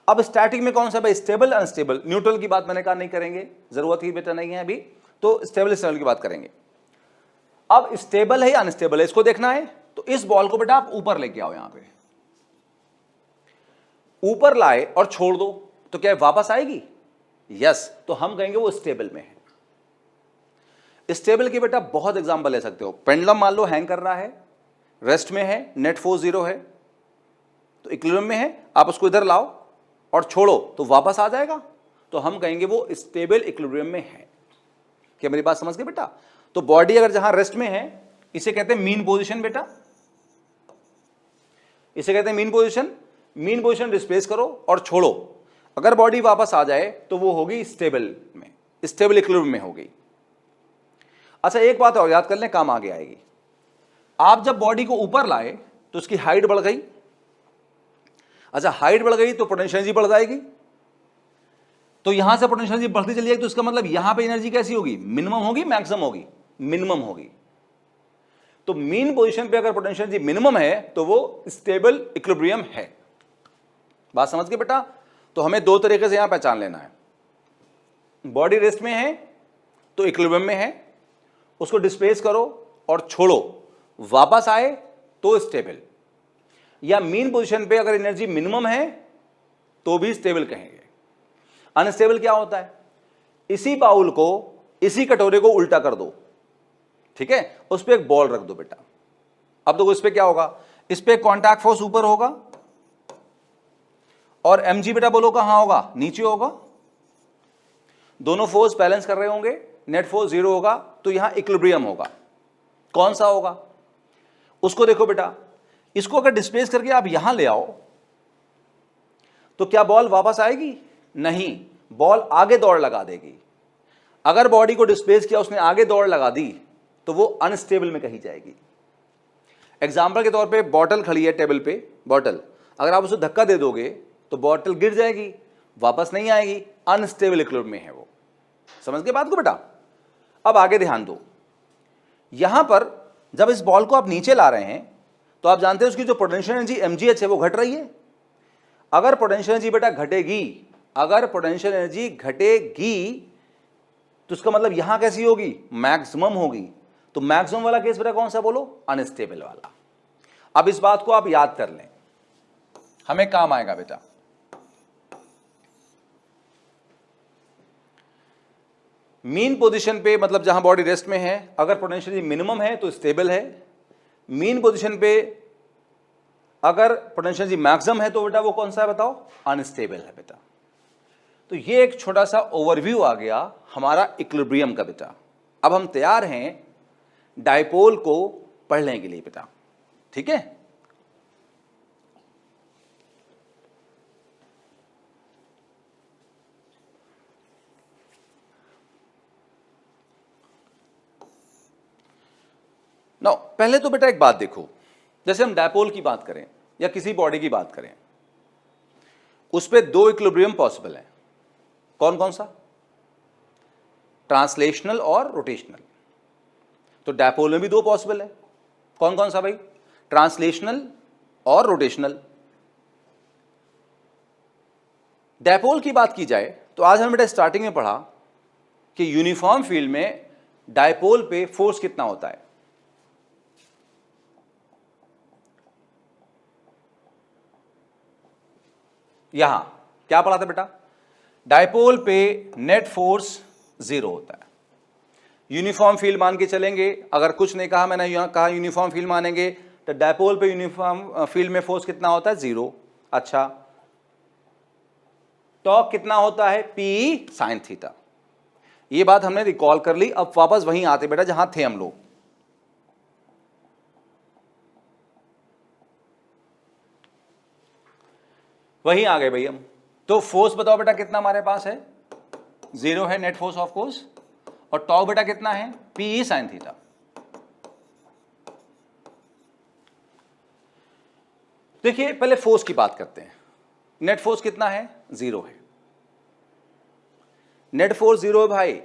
अब स्टैटिक में कौन सा भाई, स्टेबल अनस्टेबल। न्यूट्रल की बात मैंने कहा नहीं करेंगे, जरूरत ही बेटा नहीं है अभी, तो स्टेबल स्टेबल की बात करेंगे। अब स्टेबल है या अनस्टेबल है इसको देखना है, तो इस बॉल को बेटा आप ऊपर लेके आओ, यहां पे ऊपर लाए और छोड़ दो, तो क्या वापस आएगी, यस, तो हम कहेंगे वो स्टेबल में है। स्टेबल की बेटा बहुत एग्जांपल ले सकते हो। पेंडुलम मान लो हैंग कर रहा है, रेस्ट में है, नेट फोर्स 0 है, तो इक्विलिब्रियम में है, आप उसको इधर लाओ और छोड़ो तो वापस आ जाएगा, तो हम कहेंगे वो स्टेबल इक्विलिब्रियम में है। क्या मेरी बात समझ गए बेटा। तो बॉडी अगर जहां रेस्ट में है, इसे कहते हैं मीन पोजीशन बेटा, इसे कहते हैं mean position. Mean position displace करो और छोड़ो, अगर बॉडी वापस आ जाए तो वो होगी स्टेबल में, स्टेबल इक्विलिब्रियम में होगी। अच्छा एक बात और याद कर लें, काम आगे आएगी। आप जब बॉडी को ऊपर लाए तो उसकी हाइट बढ़ गई। अच्छा हाइट बढ़ गई तो पोटेंशियल एनर्जी बढ़ जाएगी, तो यहां से पोटेंशियल एनर्जी बढ़ती चली जाएगी, तो इसका मतलब यहां पे एनर्जी कैसी होगी, मिनिमम होगी मैक्सिमम होगी, मिनिमम होगी। तो मीन पोजीशन पे अगर पोटेंशियल एनर्जी मिनिमम है तो वो स्टेबल इक्विलिब्रियम है। बात समझ गए बेटा। तो हमें दो तरीके से यहां पहचान लेना है, बॉडी रेस्ट में है तो इक्विलिब्रियम में है, उसको डिस्प्लेस करो और छोड़ो, वापस आए तो स्टेबल, या मीन पोजीशन पे अगर एनर्जी मिनिमम है तो भी स्टेबल कहेंगे। अनस्टेबल क्या होता है, इसी बाउल को, इसी कटोरे को उल्टा कर दो, ठीक है, उस पर एक बॉल रख दो बेटा। अब देखो इस पे क्या होगा, इस पे कॉन्टैक्ट फोर्स ऊपर होगा और mg बेटा बोलो कहां होगा, नीचे होगा। दोनों फोर्स बैलेंस कर रहे होंगे, नेट फोर्स 0 होगा, तो यहां इक्विलिब्रियम होगा। कौन सा होगा, उसको देखो बेटा। इसको अगर डिस्प्लेस करके आप यहां ले आओ तो क्या बॉल वापस आएगी, नहीं, बॉल आगे दौड़ लगा देगी। अगर बॉडी को डिस्प्लेस किया, उसने आगे दौड़ लगा दी, तो वो अनस्टेबल में कही जाएगी। एग्जाम्पल के तौर पे बॉटल खड़ी है टेबल पे, बॉटल, अगर आप उसे धक्का दे दोगे तो बॉटल गिर जाएगी, वापस नहीं आएगी, अनस्टेबल इक्विलिब्रियम में है वो। समझ गए बात को बेटा। अब आगे ध्यान दो, यहां पर जब इस बॉल को आप नीचे ला रहे हैं तो आप जानते हैं उसकी जो पोटेंशियल एनर्जी mgh है वो घट रही है। अगर पोटेंशियल एनर्जी बेटा घटेगी, अगर पोटेंशियल एनर्जी घटेगी तो उसका मतलब यहां कैसी होगी, मैक्सिमम होगी। तो मैक्सिमम वाला केस बेटा कौन सा बोलो, अनस्टेबल वाला। अब इस बात को आप याद कर लें, हमें काम आएगा बेटा। मीन पोजीशन पे मतलब जहां बॉडी रेस्ट में है, अगर पोटेंशियल एनर्जी मिनिमम है तो स्टेबल है। मीन पोजीशन पे अगर पोटेंशियल एनर्जी मैक्सिमम है तो बेटा वो कौन सा है बताओ, अनस्टेबल है बेटा। तो ये एक छोटा सा ओवरव्यू आ गया हमारा इक्विलिब्रियम का बेटा। अब हम तैयार हैं डायपोल को पढ़ने के लिए बेटा, ठीक है। नाउ पहले तो बेटा एक बात देखो, जैसे हम डायपोल की बात करें या किसी बॉडी की बात करें, उस पे दो इक्विलिब्रियम पॉसिबल है। कौन कौन सा, ट्रांसलेशनल और रोटेशनल। तो डायपोल में भी दो पॉसिबल है। कौन कौन सा भाई, ट्रांसलेशनल और रोटेशनल। डायपोल की बात की जाए तो आज हमने बेटा स्टार्टिंग में पढ़ा कि यूनिफॉर्म फील्ड में डायपोल पे फोर्स कितना होता है, यहां क्या पढ़ा था बेटा, डायपोल पे नेट फोर्स 0 होता है। यूनिफॉर्म फील्ड मान के चलेंगे, अगर कुछ नहीं कहा मैंने, यहां कहा यूनिफॉर्म फील्ड मानेंगे, तो डायपोल पे यूनिफॉर्म फील्ड में फोर्स कितना होता है, 0। अच्छा, टॉर्क कितना होता है, पी साइन थीटा। ये बात हमने रिकॉल कर ली। अब वापस वहीं आते बेटा जहां थे हम लोग। वहीं आ गए भाई हम। तो फोर्स बताओ बेटा कितना हमारे पास है, 0 है नेट फोर्स ऑफ कोर्स, और टॉर्क बेटा कितना है, पी साइन थीटा। देखिए पहले फोर्स की बात करते हैं। नेट फोर्स कितना है, 0 है। नेट फोर्स 0 है भाई।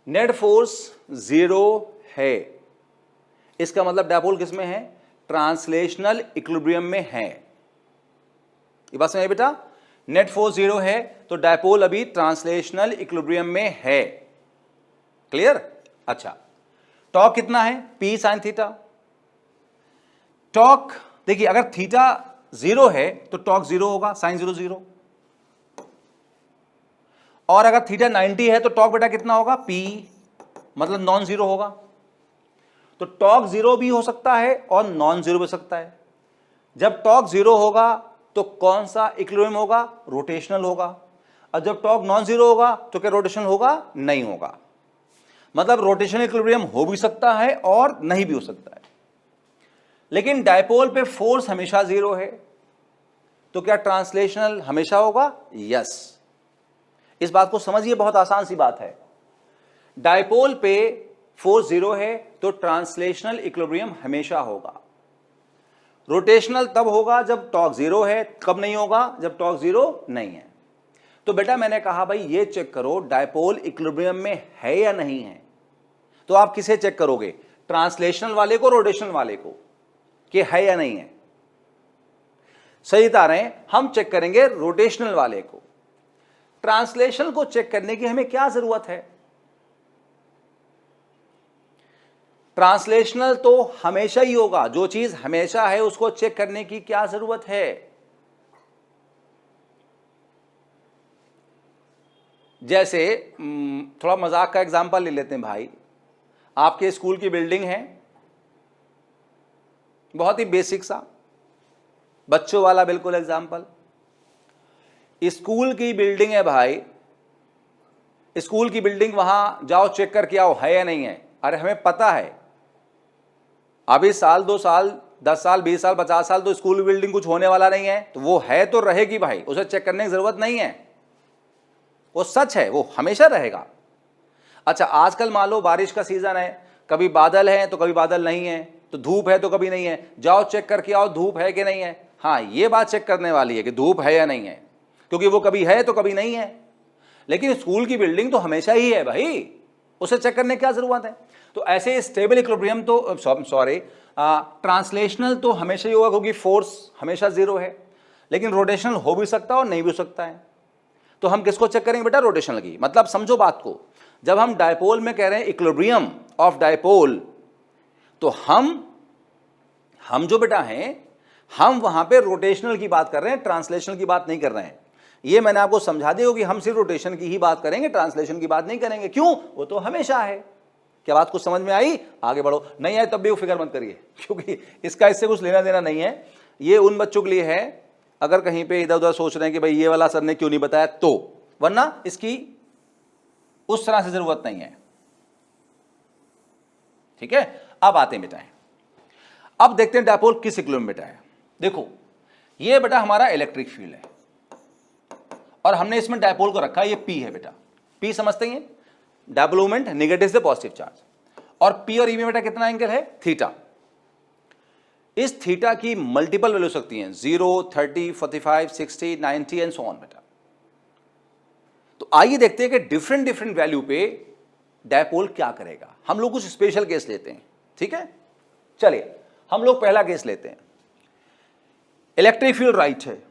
नेट फोर्स 0 है, इसका मतलब डायपोल किस में है, ट्रांसलेशनल इक्विलिब्रियम में है। ये बात समझ बेटा, नेट फोर्स 0 है तो डायपोल अभी ट्रांसलेशनल इक्विलिब्रियम में है। क्लियर। अच्छा, टॉर्क कितना है, पी साइन थीटा। टॉर्क देखिए, अगर थीटा 0 है तो टॉर्क 0 होगा, साइन 0 0। और अगर थीटा 90 है तो टॉर्क बेटा कितना होगा, पी, मतलब नॉन जीरो होगा। तो टॉर्क 0 भी हो सकता है और नॉन जीरो भी हो सकता है। जब टॉर्क 0 होगा तो कौन सा इक्विलिब्रियम होगा, रोटेशनल होगा। और जब टॉर्क नॉन जीरो होगा तो क्या रोटेशनल होगा, नहीं होगा। मतलब रोटेशनल इक्विलिब्रियम हो भी सकता है और नहीं भी हो सकता है। लेकिन डायपोल पे फोर्स हमेशा 0 है, तो क्या ट्रांसलेशनल हमेशा होगा, यस। इस बात को समझिए, बहुत आसान सी बात है। डायपोल पे फोर्स 0 है तो ट्रांसलेशनल इक्विलिब्रियम हमेशा होगा। रोटेशनल तब होगा जब टॉर्क 0 है, कब नहीं होगा, जब टॉर्क 0 नहीं है। तो बेटा मैंने कहा भाई ये चेक करो डायपोल इक्विलिब्रियम में है या नहीं है। तो आप किसे चेक करोगे, ट्रांसलेशनल वाले को, रोटेशनल वाले को, कि है या नहीं है। सही बता रहे हैं, हम चेक करेंगे रोटेशनल वाले को। ट्रांसलेशन को चेक करने की हमें क्या जरूरत है, ट्रांसलेशनल तो हमेशा ही होगा। जो चीज हमेशा है उसको चेक करने की क्या जरूरत है। जैसे थोड़ा मजाक का एग्जांपल ले लेते हैं भाई। आपके स्कूल की बिल्डिंग है, बहुत ही बेसिक सा बच्चों वाला बिल्कुल एग्जांपल। स्कूल की बिल्डिंग है भाई, स्कूल की बिल्डिंग, वहां जाओ चेक करके आओ है या नहीं है। अरे हमें पता है अभी साल 2 साल 10 साल 20 साल 50 साल तो स्कूल बिल्डिंग कुछ होने वाला नहीं है, तो वो है तो रहेगी भाई, उसे चेक करने की जरूरत नहीं है। वो सच है, वो हमेशा रहेगा। अच्छा, आजकल मान लो बारिश का सीजन है, कभी बादल है तो कभी बादल नहीं है, तो धूप है तो कभी नहीं है। जाओ चेक करके आओ धूप है कि नहीं है। हाँ, ये बात चेक करने वाली है कि धूप है या नहीं है, क्योंकि वो कभी है तो कभी नहीं है। लेकिन स्कूल की बिल्डिंग तो हमेशा ही है भाई, उसे चेक करने की क्या जरूरत है। तो ऐसे स्टेबल इक्विलिब्रियम तो ट्रांसलेशनल तो हमेशा ही होगा, क्योंकि फोर्स हमेशा 0 है। लेकिन रोटेशनल हो भी सकता है और नहीं भी हो सकता है। तो हम किसको चेक करेंगे बेटा, रोटेशनल की। मतलब समझो बात को, जब हम डायपोल में कह रहे हैं इक्विलिब्रियम ऑफ डायपोल, तो हम जो बेटा हैं, हम वहां पे रोटेशनल की बात कर रहे हैं, ट्रांसलेशनल की बात नहीं कर रहे हैं। ये मैंने आपको समझा दिया कि हम सिर्फ रोटेशन की ही बात करेंगे, ट्रांसलेशन की बात नहीं करेंगे। क्यों, वो तो हमेशा है। क्या बात कुछ समझ में आई, आगे बढ़ो। नहीं आए तब भी वो फिक्र मत करिए, क्योंकि इसका इससे कुछ लेना देना नहीं है। ये उन बच्चों के लिए है अगर कहीं पे इधर उधर सोच रहे हैं कि भाई ये वाला सर ने क्यों नहीं बताया, तो वरना इसकी उस तरह से जरूरत नहीं है। ठीक है, अब आते हैं बेटा, अब देखते हैं डायपोल किस इक्विलिब्रियम में बेटा है। देखो ये बेटा हमारा इलेक्ट्रिक फील्ड है और हमने इसमें डायपोल को रखा है, ये पी है बेटा। पी समझते हैं, डायपोल मोमेंट नेगेटिव से पॉजिटिव चार्ज, और पी और ई में बेटा कितना एंगल है, थीटा। इस थीटा की मल्टीपल वैल्यू सकती हैं, 0, 30, 45, 60, 90 एंड सो ऑन बेटा। तो आइए देखते हैं कि डिफरेंट डिफरेंट वैल्यू पे डायपोल क्या करेगा। हम लोग कुछ स्पेशल केस लेते हैं, ठीक है। चलिए हम लोग पहला केस लेते हैं। इलेक्ट्रिक फील्ड राइट है,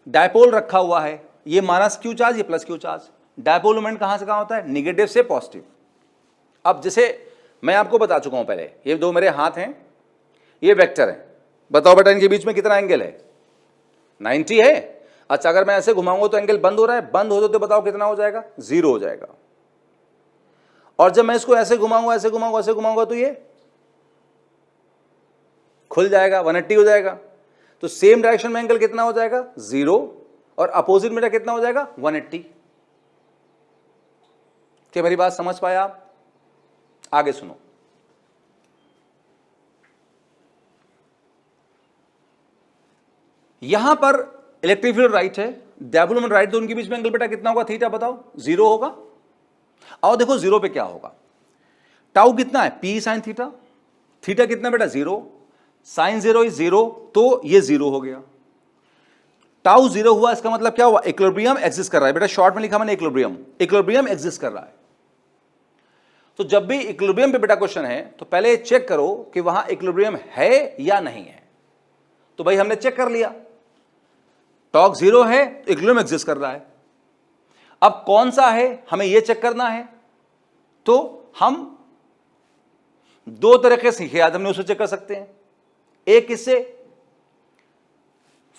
डायपोल रखा हुआ है, ये माइनस क्यू चार्ज, ये plus Q charge. Dipole moment कहां से कहां होता है, निगेटिव से पॉजिटिव। अब जैसे मैं आपको बता चुका हूं पहले, ये दो मेरे हाथ हैं, ये वेक्टर है, बताओ बेटा इनके बीच में कितना एंगल है? 90 है। अच्छा अगर मैं ऐसे घुमाऊंगा तो एंगल बंद हो रहा है, बंद हो तो बताओ कितना हो जाएगा? 0 हो जाएगा। और जब मैं इसको ऐसे घुमाऊंगा, ऐसे घुमाऊंगा, ऐसे घुमाऊंगा तो ये खुल जाएगा, 180 हो जाएगा। तो सेम डायरेक्शन में एंगल कितना हो जाएगा? 0, और अपोजिट में कितना हो जाएगा? 180। क्या मेरी बात समझ पाए आप? आगे सुनो, यहां पर इलेक्ट्रिक फील्ड राइट है, डायपोल मोमेंट राइट, तो उनके बीच में एंगल बेटा कितना होगा? थीटा बताओ। 0 होगा। और देखो 0 पे क्या होगा? टाउ कितना है? P sine theta. थीटा कितना बेटा? 0। साइन 0 इज 0, तो ये 0 हो गया। टाउ 0 हुआ, इसका मतलब क्या हुआ? इक्विलिब्रियम एग्जिस्ट कर रहा है। बेटा शॉर्ट में लिखा मैंने इक्विलिब्रियम, इक्विलिब्रियम एग्जिस्ट कर रहा है। तो जब भी इक्विलिब्रियम पे बेटा क्वेश्चन है तो पहले चेक करो कि वहां इक्विलिब्रियम है या नहीं है। तो भाई हमने चेक कर लिया, टॉर्क 0 है, इक्विलिब्रियम एग्जिस्ट कर रहा है। अब कौन सा है हमें यह चेक करना है, तो हम दो तरीके से याद हमने उसे चेक कर सकते हैं। एक किससे?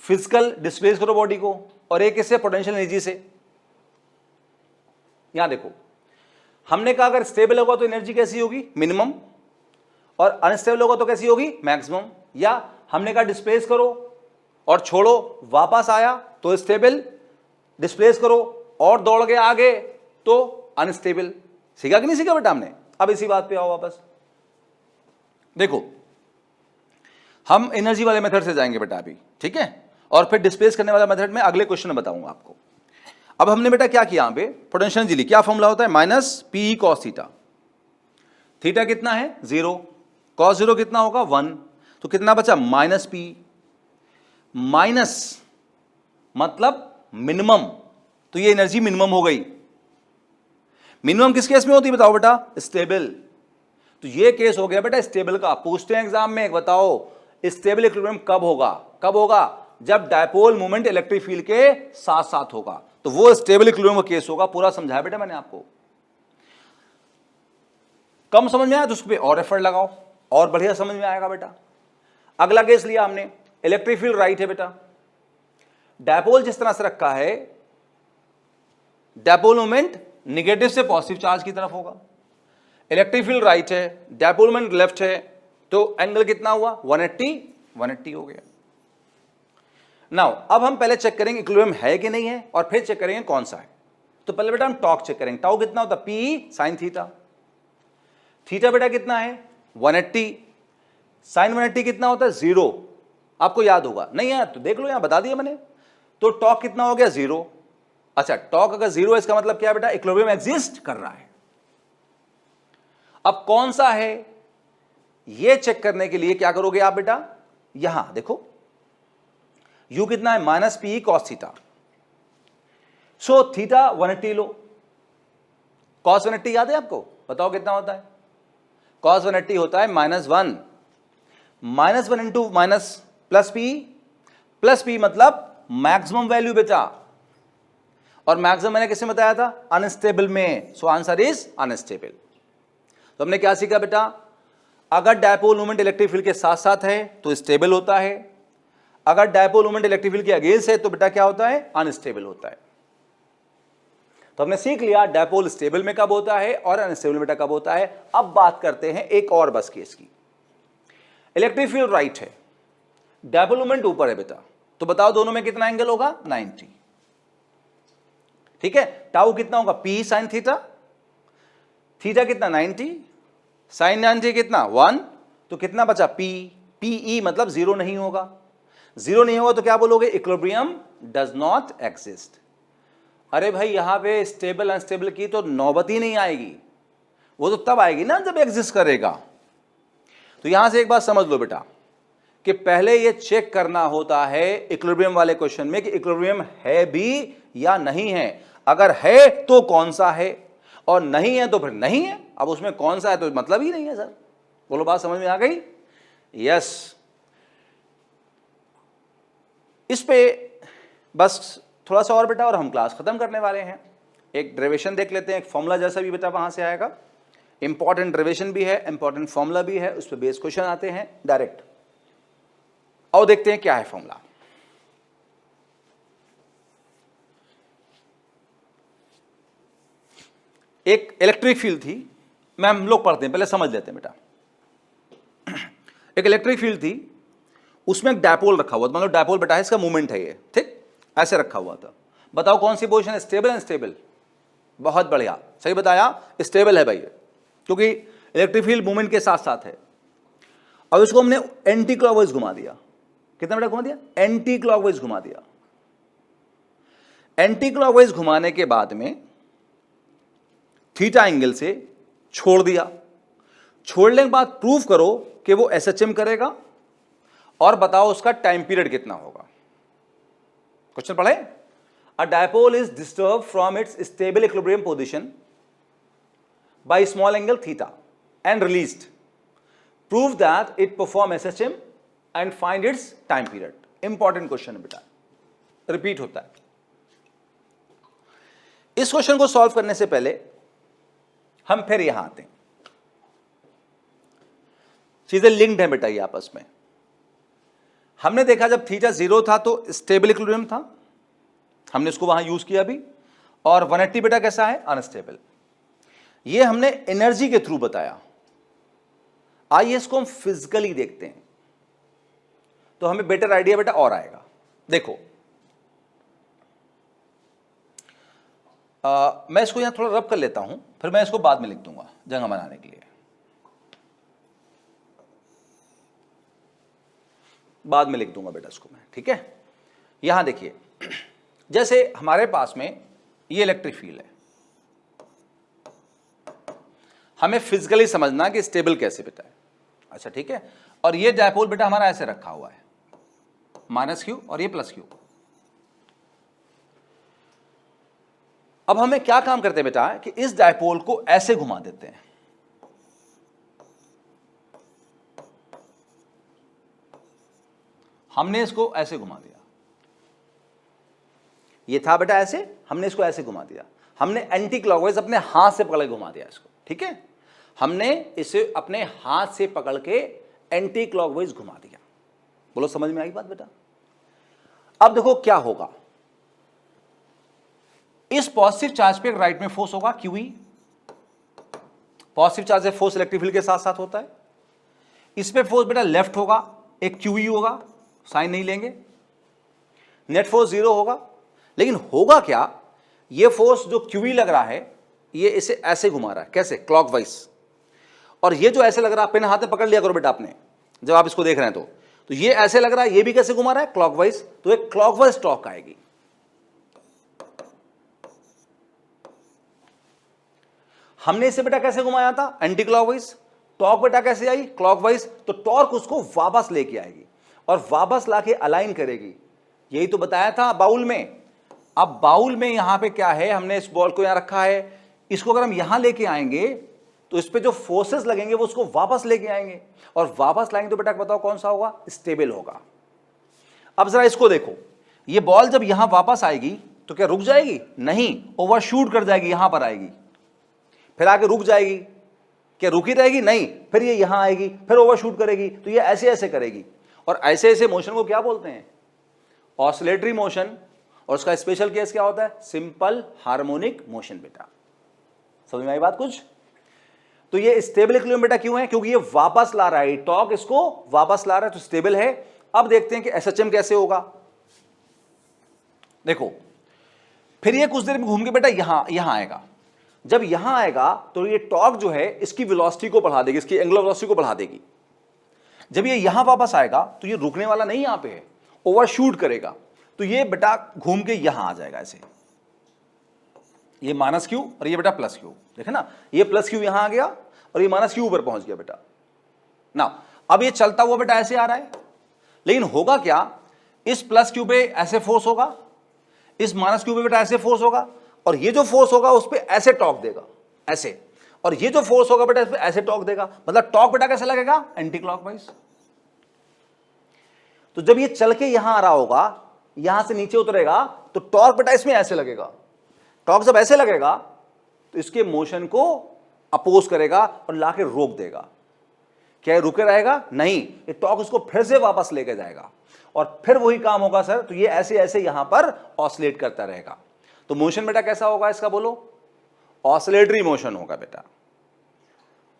फिजिकल डिस्प्लेस करो बॉडी को, और एक किससे? पोटेंशियल एनर्जी से। यहां देखो, हमने कहा अगर स्टेबल होगा तो एनर्जी कैसी होगी? मिनिमम, और अनस्टेबल होगा तो कैसी होगी? मैक्सिमम। या हमने कहा डिस्प्लेस करो और छोड़ो, वापस आया तो स्टेबल, डिस्प्लेस करो और दौड़ गए आगे तो अनस्टेबल। सीखा कि नहीं सीखा बेटा हमने? अब इसी बात पे आओ वापस। देखो हम एनर्जी वाले मेथड से जाएंगे बेटा अभी, ठीक है, और फिर डिस्प्लेस करने वाला मेथड में अगले क्वेश्चन में बताऊंगा आपको। अब हमने बेटा क्या किया? यहां पे पोटेंशियल एनर्जी, क्या फॉर्मूला होता है? Minus P cos theta. Theta कितना है? 0, कॉस 0 कितना होगा? 1, तो कितना बचा? Minus P. माइनस मतलब मिनिमम, तो ये एनर्जी मिनिमम हो गई। मिनिमम किस केस में होती है बताओ बेटा? स्टेबल। तो ये केस हो गया बेटा स्टेबल का। पूछते हैं एग्जाम में, बताओ स्टेबल इक्विलिब्रियम कब होगा? कब होगा? जब डायपोल मोमेंट इलेक्ट्रिक फील्ड के साथ साथ होगा, तो वो स्टेबल इक्विलिब्रियम का केस होगा। पूरा समझाया बेटा मैंने आपको। कम समझ में आया तो उस पर और एफर्ट लगाओ, और बढ़िया समझ में आएगा बेटा। अगला केस लिया हमने, इलेक्ट्रिक फील्ड राइट है बेटा, डायपोल जिस तरह से रखा है, डायपोल मोमेंट निगेटिव से पॉजिटिव चार्ज की तरफ होगा। इलेक्ट्रिक फील्ड राइट है, डायपोल मोमेंट लेफ्ट है, तो एंगल कितना हुआ? 180 हो गया। नाउ अब हम पहले चेक करेंगे इक्विलिब्रियम है कि नहीं है, और फिर चेक करेंगे कौन सा है। तो पहले बेटा हम टॉर्क चेक करेंगे। टाउ कितना होता है? P sine theta. थीटा बेटा कितना है? 180। साइन 180 कितना होता है? 0। आपको याद होगा, नहीं यार तो देख लो, यहां बता दिया मैंने। तो टॉर्क कितना हो गया? 0। अच्छा टॉर्क अगर 0 है इसका मतलब क्या बेटा? इक्विलिब्रियम एग्जिस्ट कर रहा है। अब कौन सा है ये चेक करने के लिए क्या करोगे आप बेटा? यहां देखो, u कितना है? Minus P cos theta. So theta 180 लो, कॉस 180 याद है आपको? बताओ कितना होता है? कॉस 180 होता है -1, -1 इंटू माइनस प्लस पी मतलब मैक्सिमम वैल्यू बेटा, और मैक्सिमम मैंने किससे बताया था? अनस्टेबल में। So answer is unstable. तो हमने क्या सीखा बेटा? अगर डायपोल मोमेंट इलेक्ट्रिक फील्ड के साथ साथ है तो स्टेबल होता है, अगर डायपोल मोमेंट इलेक्ट्रिक फील्ड के अगेंस्ट है तो बेटा क्या होता है? अनस्टेबल होता है। तो हमने सीख लिया डायपोल स्टेबल में कब होता है और अनस्टेबल में बेटा कब होता है। अब बात करते हैं एक और बस केस की। इलेक्ट्रिक फील्ड राइट है, डायपोल मोमेंट ऊपर है बेटा, तो बताओ दोनों में कितना एंगल होगा? 90। ठीक है, टाउ कितना होगा? P sine theta. थीटा कितना? 90। साइन 90 कितना? 1, तो कितना बचा? पी। पीई मतलब 0 नहीं होगा। 0 नहीं होगा तो क्या बोलोगे? Equilibrium does not exist. अरे भाई यहां पे स्टेबल अनस्टेबल की तो नौबत ही नहीं आएगी, वो तो तब आएगी ना जब एग्जिस्ट करेगा। तो यहां से एक बात समझ लो बेटा कि पहले ये चेक करना होता है इक्विलिब्रियम वाले क्वेश्चन में कि इक्विलिब्रियम है भी या नहीं है। अगर है तो कौन सा है, और नहीं है तो फिर नहीं है। अब उसमें कौन सा है तो मतलब ही नहीं है सर। बोलो बात समझ में आ गई? यस। इस पे बस थोड़ा सा और बेटा और हम क्लास खत्म करने वाले हैं। एक डेरिवेशन देख लेते हैं, एक फॉर्मूला जैसा भी बेटा वहां से आएगा। इंपॉर्टेंट डेरिवेशन भी है, इंपॉर्टेंट फॉर्मूला भी है, उस पर बेस क्वेश्चन आते हैं डायरेक्ट। और देखते हैं क्या है फॉर्मूला। एक इलेक्ट्रिक फील्ड थी, मैं हम लोग पढ़ते हैं, पहले समझ लेते हैं बेटा। एक इलेक्ट्रिक फील्ड थी, उसमें एक डायपोल रखा हुआ था, मतलब डायपोल बेटा है, इसका मूवमेंट है ये, ठीक, ऐसे रखा हुआ था। बताओ कौन सी पोजीशन है, स्टेबल अनस्टेबल? बहुत बढ़िया, सही बताया, स्टेबल है भाई, क्योंकि इलेक्ट्रिक फील्ड मूवमेंट के साथ साथ है। अब इसको हमने एंटी क्लॉकवाइज घुमा दिया, कितना बेटा घुमा दिया? एंटी क्लॉकवाइज घुमा दिया। एंटी क्लॉकवाइज घुमाने के बाद में थीटा एंगल से छोड़ दिया, छोड़ने के बाद प्रूव करो कि वो एसएचएम करेगा, और बताओ उसका टाइम पीरियड कितना होगा। क्वेश्चन पढ़े? अ dipole is disturb from its stable equilibrium position by small angle theta and released, prove that it perform SHM and find its time period. Important question है बेटा, रिपीट होता है। इस क्वेश्चन को solve करने से पहले हम फिर यहां आते हैं, चीजें लिंक्ड हैं बेटा ये आपस में। हमने देखा जब थीटा 0 था तो स्टेबल इक्विलिब्रियम था, हमने इसको वहां यूज किया अभी, और 180 बेटा कैसा है? अनस्टेबल। ये हमने एनर्जी के थ्रू बताया। आइए इसको हम फिजिकली देखते हैं, तो हमें बेटर आइडिया बेटा और आएगा। देखो मैं इसको यहां थोड़ा रब कर लेता हूं, फिर मैं इसको बाद में लिख दूंगा जगह बनाने के लिए, बाद में लिख दूंगा बेटा इसको मैं, ठीक है। यहां देखिए, जैसे हमारे पास में ये इलेक्ट्रिक फील्ड है, हमें फिजिकली समझना कि स्टेबल कैसे बेटा है। अच्छा ठीक है, और ये डायपोल बेटा हमारा ऐसे रखा हुआ है, माइनस क्यू और ये प्लस क्यू। अब हमें क्या काम करते हैं बेटा कि इस डायपोल को ऐसे घुमा देते हैं, हमने इसको ऐसे घुमा दिया, ये था बेटा ऐसे, हमने इसको ऐसे घुमा दिया, हमने एंटी क्लॉकवाइज अपने हाथ से पकड़ के घुमा दिया इसको, ठीक है। हमने इसे अपने हाथ से पकड़ के एंटी क्लॉकवाइज घुमा दिया। बोलो समझ में आई बात बेटा? अब देखो क्या होगा, इस पॉजिटिव चार्ज पे राइट में फोर्स होगा क्यूई, पॉजिटिव चार्ज से फोर्स इलेक्ट्रिक फील्ड के साथ साथ होता है। इस पे फोर्स बेटा लेफ्ट होगा, एक क्यूई होगा, साइन नहीं लेंगे, नेट फोर्स 0 होगा। लेकिन होगा क्या, ये फोर्स जो क्यूई लग रहा है ये इसे ऐसे घुमा रहा है, कैसे? क्लॉकवाइज। और ये जो ऐसे लग रहा है, पेन हाथ में पकड़ लिया करो बेटा आपने जब आप इसको देख रहे हैं, तो ये ऐसे लग रहा है, ये भी कैसे घुमा रहा है? क्लॉकवाइज। तो एक क्लॉकवाइज टॉर्क आएगी। हमने इसे बेटा कैसे घुमाया था? Anti clockwise. टॉर्क बेटा कैसे आई? क्लॉकवाइज। तो टॉर्क उसको वापस लेके आएगी और वापस लाके अलाइन करेगी। यही तो बताया था बाउल में। अब बाउल में यहां पे क्या है, हमने इस बॉल को यहां रखा है, इसको अगर हम यहां लेके आएंगे तो इस पे जो फोर्सेस लगेंगे वो उसको वापस लेके आएंगे, और वापस लाएंगे तो बेटा बताओ कौन सा होगा? स्टेबल होगा। अब जरा इसको देखो, ये बॉल जब यहां वापस आएगी तो क्या रुक जाएगी? नहीं, ओवरशूट कर जाएगी, यहां पर आएगी, फिर आगे रुक जाएगी। क्या रुकी रहेगी? नहीं, फिर ये यहां आएगी, फिर ओवरशूट करेगी। तो ये ऐसे ऐसे करेगी, और ऐसे ऐसे मोशन को क्या बोलते हैं? Oscillatory motion. और उसका स्पेशल केस क्या होता है? सिंपल हार्मोनिक मोशन बेटा। समझ में आई बात कुछ? तो ये स्टेबल इक्विलिब्रियम बेटा क्यों है? क्योंकि ये वापस ला रहा है, टॉर्क इसको वापस ला रहा है, तो स्टेबल है। अब देखते हैं कि एसएचएम कैसे होगा। देखो, फिर ये कुछ देर में घूम के बेटा यहां आएगा। जब यहां आएगा तो ये टॉर्क जो है इसकी वेलोसिटी को बढ़ा देगी, इसकी एंगुलर वेलोसिटी को बढ़ा देगी। जब ये यहां वापस आएगा तो ये रुकने वाला नहीं, यहां पे है, ओवरशूट करेगा। तो ये बेटा घूम के यहां आ जाएगा ऐसे, ये माइनस क्यू और ये बेटा प्लस क्यू। देखे ना, ये प्लस क्यू यहां आ गया और ये माइनस क्यू ऊपर पहुंच गया बेटा ना। अब ये चलता हुआ बेटा ऐसे आ रहा है, लेकिन होगा क्या, इस प्लस क्यू पे ऐसे फोर्स होगा, इस माइनस क्यू पे बेटा ऐसे फोर्स होगा, और ये जो फोर्स होगा उस पे ऐसे टॉर्क देगा, ऐसे, और ये जो फोर्स होगा बेटा इस पे ऐसे टॉर्क देगा। मतलब टॉर्क बेटा कैसे लगेगा? Anti clockwise. तो जब ये चल के यहां आ रहा होगा, यहां से नीचे उतरेगा, तो टॉर्क बेटा इसमें ऐसे लगेगा। टॉर्क जब ऐसे लगेगा तो इसके मोशन को अपोज करेगा और लाके रोक देगा। क्या ये रुके रहेगा? नहीं, ये टॉर्क उसको फिर से वापस लेके जाएगा। और फिर वही काम होगा सर, तो ये ऐसे ऐसे यहां पर ऑसिलेट करता रहेगा। तो मोशन बेटा कैसा होगा इसका, बोलो? ऑसिलेटरी मोशन होगा बेटा,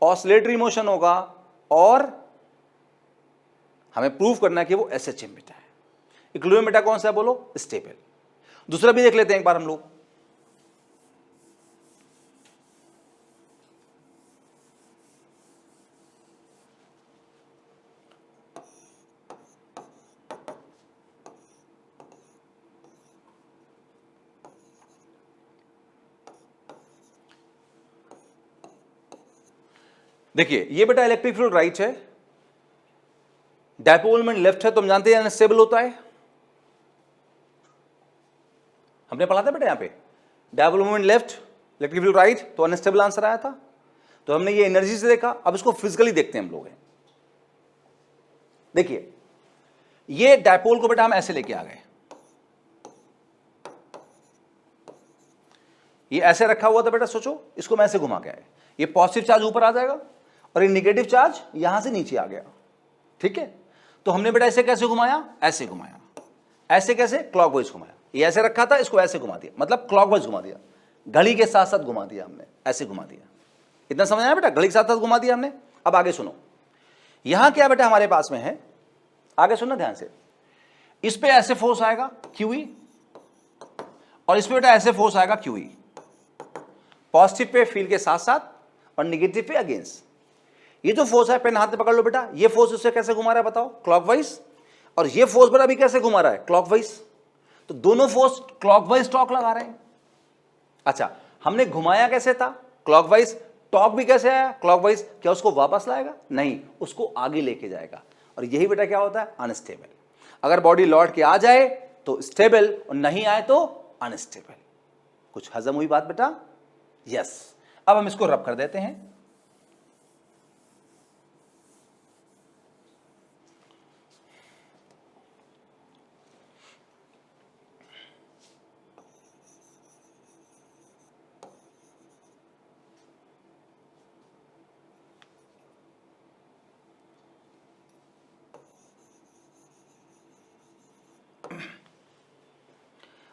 ऑसिलेटरी मोशन होगा। और हमें प्रूव करना है कि वो एसएचएम बेटा है। इक्विलिब्रियम बेटा कौन सा है, बोलो? स्टेबल। दूसरा भी देख लेते हैं एक बार हम लोग। देखिए ये बेटा इलेक्ट्रिक फील्ड राइट है, डायपोल मोमेंट लेफ्ट है, तो हम जानते हैं अनस्टेबल होता है। हमने पढ़ा था बेटा यहां पे dipole moment left, electric field right, तो अनस्टेबल आंसर आया था। तो हमने ये एनर्जी से देखा, अब इसको फिजिकली देखते हैं हम लोग। देखिए ये डायपोल को बेटा हम ऐसे लेके आ गए, ये ऐसे रखा हुआ था बेटा, सोचो इसको मैं ऐसे घुमा के आया, ये पॉजिटिव चार्ज ऊपर आ जाएगा और ये नेगेटिव चार्ज यहां से नीचे आ गया, ठीक है। तो हमने बेटा इसे कैसे घुमाया, ऐसे घुमाया। ऐसे कैसे, क्लॉकवाइज घुमाया। ये ऐसे रखा था, इसको ऐसे घुमा दिया, मतलब क्लॉकवाइज घुमा दिया, घड़ी के साथ साथ घुमा दिया हमने, ऐसे घुमा दिया। इतना समझ आया बेटा, घड़ी के साथ साथ घुमा दिया हमने। अब आगे सुनो, यहां क्या बेटा हमारे पास में है, आगे सुनना ध्यान से। इस पे ऐसे फोर्स आएगा QE और इस पे बेटा ऐसे फोर्स आएगा QE, पॉजिटिव पे फील्ड के साथ साथ और नेगेटिव पे अगेंस्ट। ये जो फोर्स है, पेन हाथ में पकड़ लो बेटा, ये फोर्स उससे कैसे घुमा रहा है बताओ, क्लॉकवाइज। और ये फोर्स बेटा अभी कैसे घुमा रहा है, क्लॉकवाइज। तो दोनों फोर्स क्लॉकवाइज टॉर्क लगा रहे हैं। अच्छा, हमने घुमाया कैसे था, क्लॉकवाइज, टॉर्क भी कैसे आया, क्लॉकवाइज। क्या उसको वापस लाएगा, नहीं, उसको आगे लेके जाएगा। और यही बेटा क्या होता है, अनस्टेबल। अगर बॉडी लौट के आ जाए तो स्टेबल और नहीं आए तो अनस्टेबल। कुछ हजम हुई बात बेटा? यस। अब हम इसको रब कर देते हैं।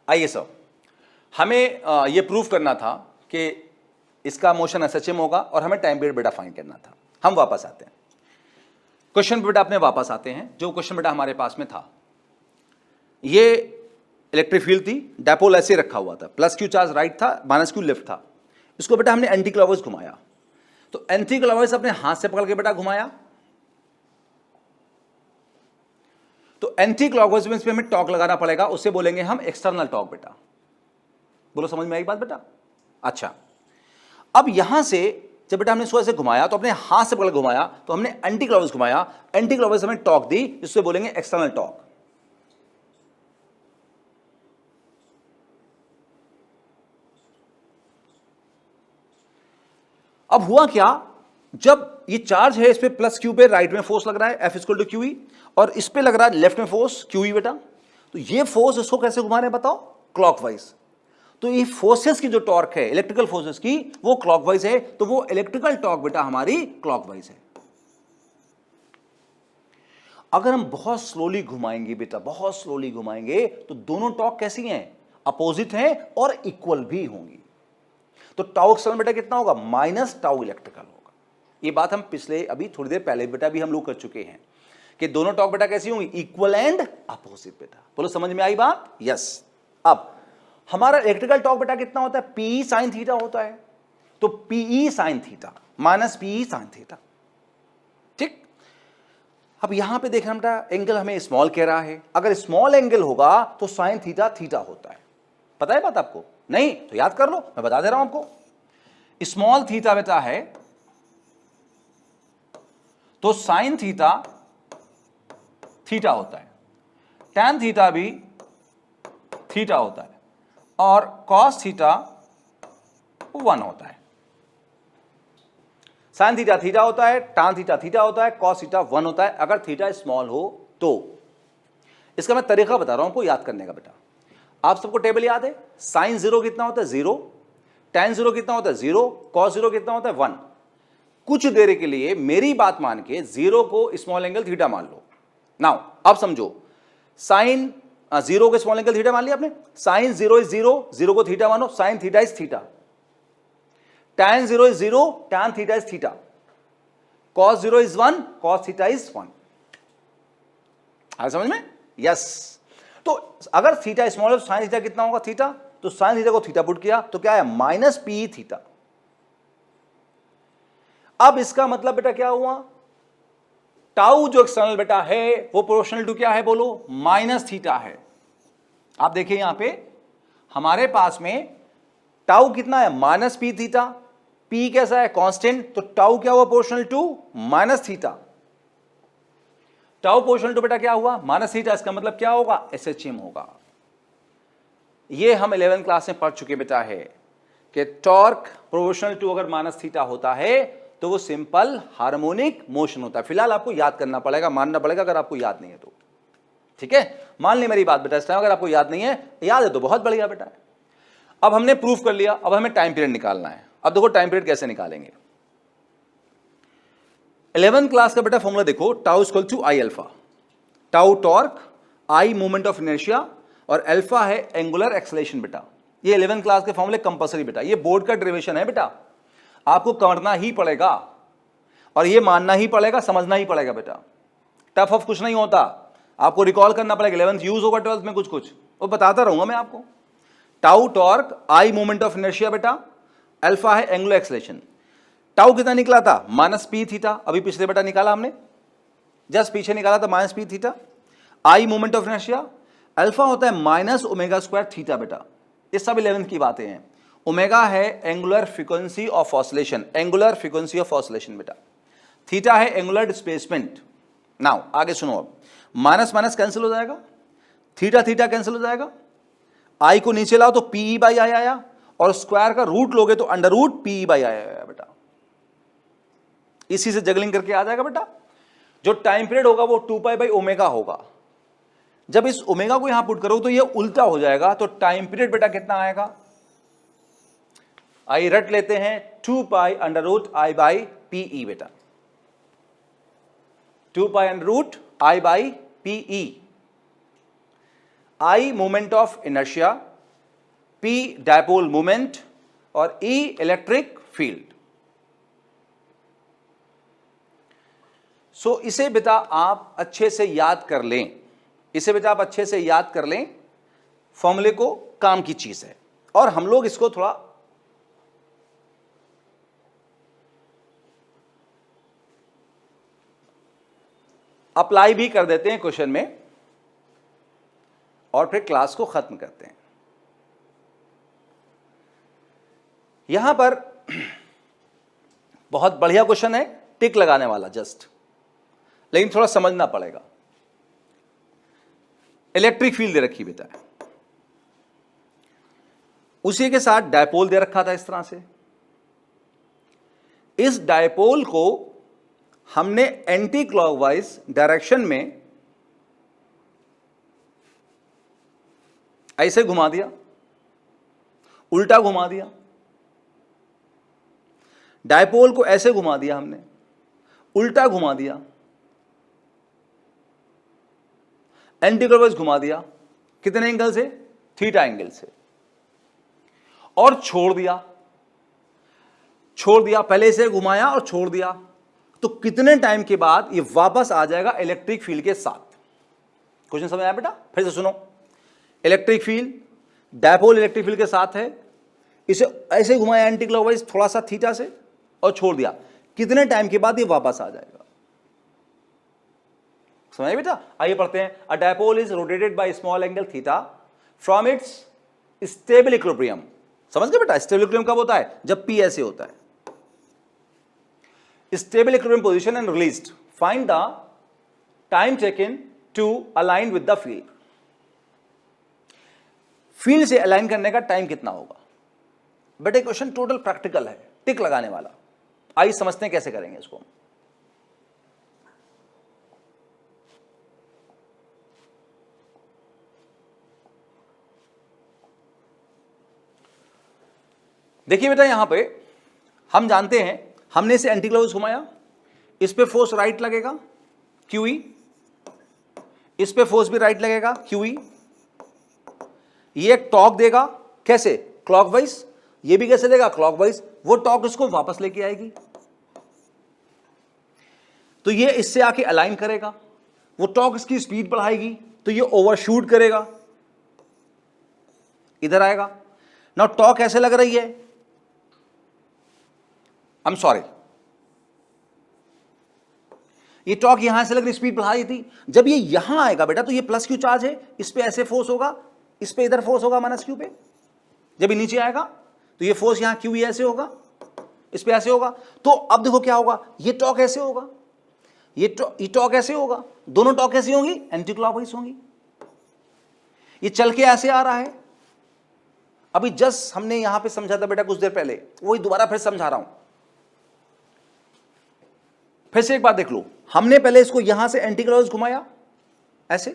आइए सर, हमें यह प्रूफ करना था कि इसका मोशन एसएचएम होगा और हमें टाइम पीरियड बेटा फाइंड करना था। हम वापस आते हैं क्वेश्चन बेटा, अपने वापस आते हैं। जो क्वेश्चन बेटा हमारे पास में था, ये इलेक्ट्रिक फील्ड थी, डायपोल ऐसे रखा हुआ था, प्लस क्यू चार्ज राइट था, माइनस क्यू लेफ्ट था। इसको बेटा हमने एंटी क्लॉकवाइज घुमाया। तो एंटी क्लॉकवाइज अपने हाथ से पकड़ के बेटा घुमाया, तो एंटी क्लॉकवाइज में इस पे हमें टॉर्क लगाना पड़ेगा, उससे बोलेंगे हम एक्सटर्नल टॉर्क बेटा। बोलो समझ में आई बात बेटा? अच्छा, अब यहां से जब बेटा हमने इसको ऐसे घुमाया, तो अपने हाथ से पकड़ घुमाया, तो हमने एंटी क्लॉकवाइज घुमाया, एंटी क्लॉकवाइज हमें टॉर्क दी, इससे बोलेंगे एक्सटर्नल टॉर्क। अब हुआ क्या, जब ये चार्ज है इस पे प्लस क्यू पे राइट में फोर्स लग रहा है F = QE, और इस पे लग रहा है लेफ्ट में फोर्स QE बेटा। तो ये फोर्स इसको कैसे घुमा रहे हैं बताओ, क्लॉकवाइज। तो ये फोर्सेस की जो टॉर्क है इलेक्ट्रिकल फोर्सेस की, वो क्लॉकवाइज है, तो वो इलेक्ट्रिकल टॉर्क बेटा हमारी क्लॉकवाइज है। अगर हम बहुत स्लोली घुमाएंगे बेटा, बहुत स्लोली घुमाएंगे, तो दोनों टॉर्क कैसी हैं, अपोजिट हैं और इक्वल भी होंगी। तो टाउ एक्सटर्नल बेटा कितना होगा, माइनस टाउ इलेक्ट्रिकल होगा। ये बात हम पिछले अभी थोड़ी देर पहले बेटा भी हम लोग कर चुके हैं कि दोनों टॉर्क बेटा कैसी होंगी, इक्वल एंड अपोजिट बेटा। बोलो समझ में आई बात? यस। अब हमारा इलेक्ट्रिकल टॉर्क बेटा कितना होता है, P sin थीटा होता है। तो PE sin theta minus PE sin theta, ठीक। अब यहां पे देखना बेटा, एंगल हमें स्मॉल कह रहा है, अगर स्मॉल एंगल होगा तो साइन थीटा थीटा होता है। पता है बात आपको? नहीं तो याद कर लो, मैं बता दे रहा हूं आपको। स्मॉल थीटा बेटा है तो साइन थीटा थीटा होता है, टैन थीटा भी थीटा होता है, और कॉस थीटा 1 होता है। साइन थीटा थीटा होता है, टैन थीटा थीटा होता है, कॉस थीटा 1 होता है, अगर थीटा स्मॉल हो तो। इसका मैं तरीका बता रहा हूं आपको याद करने का बेटा। आप सबको टेबल याद है, साइन 0 कितना होता है 0, टैन 0 कितना होता है 0, कॉस 0 कितना होता है 1। कुछ देर के लिए मेरी बात मान के 0 को स्मॉल एंगल थीटा मान लो। नाउ अब समझो, साइन जीरो को स्मॉल एंगल थीटा मान लिया आपने, sine zero is zero, zero को थीटा मानो, sine theta is theta, tan zero is zero, tan theta is theta, cos zero is one, cos theta is one. आया समझ में? Yes. तो अगर थीटा स्मॉल है तो साइन थीटा कितना होगा? थीटा। तो साइन थीटा को थीटा पुट किया तो क्या है? Minus P theta. अब इसका मतलब बेटा क्या हुआ? टाउ जो एक्सटर्नल बेटा है वो प्रोपोर्शनल टू क्या है बोलो? माइनस थीटा है। आप देखिए यहां पे हमारे पास में टाउ कितना है? Minus P theta. पी कैसा है? कांस्टेंट। तो टाउ क्या हुआ? Proportional to minus theta. Tau proportional to बेटा क्या हुआ? Minus theta. इसका मतलब क्या होगा? एसएचएम होगा। ये हम 11th क्लास में पढ़ चुके बेटा है कि टॉर्क प्रोपोर्शनल टू अगर माइनस थीटा होता है तो वो सिंपल हार्मोनिक मोशन होता है। फिलहाल आपको याद करना पड़ेगा, मानना पड़ेगा अगर आपको याद नहीं है तो। ठीक है, मान ली मेरी बात बेटा इस टाइम, अगर आपको याद नहीं है, याद है तो बहुत बढ़िया बेटा है। अब हमने प्रूफ कर लिया, अब हमें टाइम पीरियड निकालना है। अब देखो टाइम पीरियड कैसे निकालेंगे। 11th क्लास का बेटा फॉर्मूला देखो, tau equal to I alpha. Tau torque, I moment of inertia और अल्फा है एंगुलर एक्सेलरेशन बेटा। ये 11th क्लास के फॉर्मूले कंपलसरी बेटा, ये बोर्ड का डेरिवेशन है बेटा, आपको करना ही पड़ेगा और ये मानना ही पड़ेगा, समझना ही पड़ेगा बेटा। टफ ऑफ कुछ नहीं होता, आपको रिकॉल करना पड़ेगा। 11th यूज होगा 12th में कुछ कुछ, वो बताता रहूंगा मैं आपको। Tau torque, I moment of inertia बेटा, अल्फा है एंगुलर एक्सेलरेशन। टाउ कितना निकला था? Minus P theta. अभी पिछले बेटा निकाला हमने, जस्ट पीछे निकाला था minus P theta. I moment of inertia, alpha होता है माइनस ओमेगा स्क्वायर थीटा बेटा। ये सब 11th की बातें हैं। ओमेगा है angular frequency of oscillation, angular frequency of oscillation बेटा। थीटा है एंगुलर डिस्प्लेसमेंट। नाउ आगे सुनो, अब माइनस माइनस कैंसिल हो जाएगा, थीटा थीटा कैंसिल हो जाएगा, आई को नीचे लाओ तो पी बाई आई आया, और स्क्वायर का रूट लोगे तो under root P by I आया बेटा। इसी से जगलिंग करके आ जाएगा बेटा। जो टाइम पीरियड होगा वो 2 पाई बाई ओमेगा होगा। जब इस ओमेगा को यहां पुट करो तो ये उल्टा हो जाएगा, तो टाइम पीरियड बेटा कितना आएगा? आई रट लेते हैं, 2 pi under root I by P बेटा, 2 pi under root I by P. I moment of inertia, P dipole moment और ई इलेक्ट्रिक फील्ड। सो इसे बेटा आप अच्छे से याद कर लें, इसे बेटा आप अच्छे से याद कर लें, फॉर्मूले को, काम की चीज है। और हम लोग इसको थोड़ा अप्लाई भी कर देते हैं क्वेश्चन में और फिर क्लास को खत्म करते हैं। यहां पर बहुत बढ़िया क्वेश्चन है, टिक लगाने वाला जस्ट, लेकिन थोड़ा समझना पड़ेगा। इलेक्ट्रिक फील्ड दे रखी बेटा है, उसी के साथ डायपोल दे रखा था इस तरह से। इस डायपोल को हमने एंटी क्लॉकवाइज डायरेक्शन में ऐसे घुमा दिया, उल्टा घुमा दिया। डायपोल को ऐसे घुमा दिया हमने, उल्टा घुमा दिया, एंटी क्लॉकवाइज घुमा दिया। कितने एंगल से? थीटा एंगल से। और छोड़ दिया, छोड़ दिया, पहले से घुमाया और छोड़ दिया, तो कितने टाइम के बाद ये वापस आ जाएगा इलेक्ट्रिक फील्ड के साथ? क्वेश्चन समझ आया बेटा? फिर से सुनो, electric field, dipole electric field के साथ है, इसे ऐसे घुमाया एंटी क्लॉकवाइज थोड़ा सा थीटा से और छोड़ दिया, कितने टाइम के बाद ये वापस आ जाएगा? समझ बेटा? आइए पढ़ते हैं। अ dipole is rotated by small angle theta from its stable equilibrium. समझ गए बेटा? स्टेबल इक्विलिब्रियम कब होता है? जब पी ऐसे होता है। Stable equilibrium position and released, find the time taken to align with the field. Field से अलाइन करने का टाइम कितना होगा बेटे? क्वेश्चन टोटल प्रैक्टिकल है, टिक लगाने वाला। आइए समझते हैं कैसे करेंगे इसको। देखिए बेटा, यहां पे हम जानते हैं, हमने इसे एंटी क्लॉकवाइज घुमाया, इस पे फोर्स राइट लगेगा QE, इस पे फोर्स भी राइट लगेगा QE, ये एक टॉर्क देगा कैसे, क्लॉकवाइज, ये भी कैसे देगा, क्लॉकवाइज, वो टॉर्क इसको वापस लेके आएगी, तो ये इससे आके अलाइन करेगा, वो टॉर्क इसकी स्पीड बढ़ाएगी तो ये ओवरशूट करेगा, इधर आएगा। नाउ टॉर्क ऐसे लग रही है, आई एम सॉरी, ये टॉर्क यहां से लग रही, स्पीड बढ़ा रही थी, जब ये यहां आएगा बेटा तो ये प्लस क्यू चार्ज है, इस पे ऐसे फोर्स होगा, इस पे इधर फोर्स होगा माइनस क्यू पे, जब ये नीचे आएगा तो ये फोर्स यहां क्यू ऐसे होगा, इस पे ऐसे होगा, तो अब देखो क्या होगा, ये टॉर्क ऐसे होगा, ये टॉर्क ऐसे होगा, दोनों टॉर्क ऐसी होंगी, एंटी क्लॉकवाइज होंगी, ये चल के ऐसे आ रहा है। अभी जस्ट हमने यहां पे समझा था बेटा कुछ देर पहले, वही दोबारा फिर समझा रहा हूं, फिर से एक बात देख लो, हमने पहले इसको यहां से एंटी क्लॉकवाइज घुमाया ऐसे,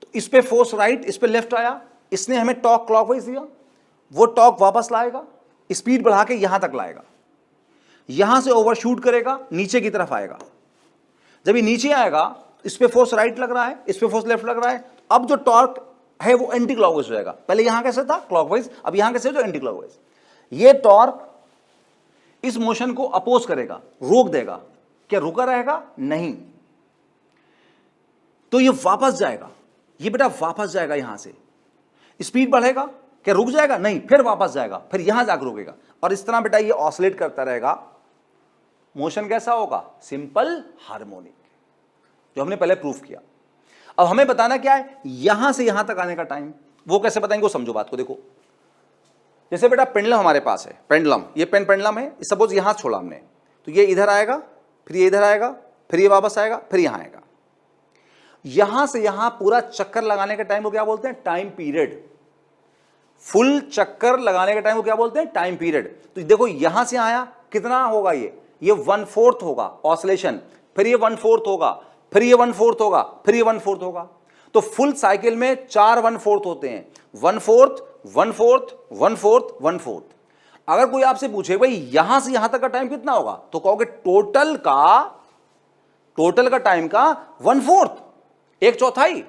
तो इस पे फोर्स राइट, इस पे लेफ्ट आया, इसने हमें टॉर्क क्लॉकवाइज दिया, वो टॉर्क वापस लाएगा, स्पीड बढ़ा के यहां तक लाएगा, यहां से ओवरशूट करेगा, नीचे की तरफ आएगा, जब ये नीचे आएगा इस पे फोर्स राइट लग रहा है, इस पे फोर्स लेफ्ट लग रहा है, अब जो टॉर्क है वो एंटी क्लॉकवाइज हो जाएगा, पहले यहां कैसे था क्लॉकवाइज, अब यहां कैसे हो एंटी क्लॉकवाइज, ये टॉर्क इस मोशन को अपोज करेगा, रोक देगा, क्या रुका रहेगा, नहीं, तो ये वापस जाएगा, ये बेटा वापस जाएगा, यहां से स्पीड बढ़ेगा, क्या रुक जाएगा, नहीं, फिर वापस जाएगा, फिर यहां जाकर रुकेगा, और इस तरह बेटा ये ऑसिलेट करता रहेगा। मोशन कैसा होगा, सिंपल हार्मोनिक, जो हमने पहले प्रूफ किया। अब हमें बताना क्या है, यहां से यहां तक आने का टाइम, वो कैसे बताएंगे, वो समझो बात को, देखो जैसे बेटा पेंडुलम हमारे पास है, पेंडुलम, ये पेंडुलम है, सपोज यहां छोड़ा हमने, तो ये इधर आएगा, फिर ये इधर आएगा, फिर ये वापस आएगा, फिर यहां आएगा, यहां से यहां पूरा चक्कर लगाने का टाइम को क्या बोलते हैं, टाइम पीरियड, फुल चक्कर लगाने का टाइम को क्या बोलते हैं, टाइम पीरियड। तो देखो यहां से आया, कितना होगा, ये 1/4 होगा ऑसिलेशन, फिर ये 1/4 होगा, फिर ये 1/4 होगा, फिर ये 1/4 होगा, तो फुल साइकिल में 4 1/4 होते हैं, 1/4 1/4 1/4 1/4। अगर कोई आपसे पूछे भाई यहां से यहां तक का टाइम कितना होगा, तो कहोगे टोटल का टाइम का 1/4, 1/4।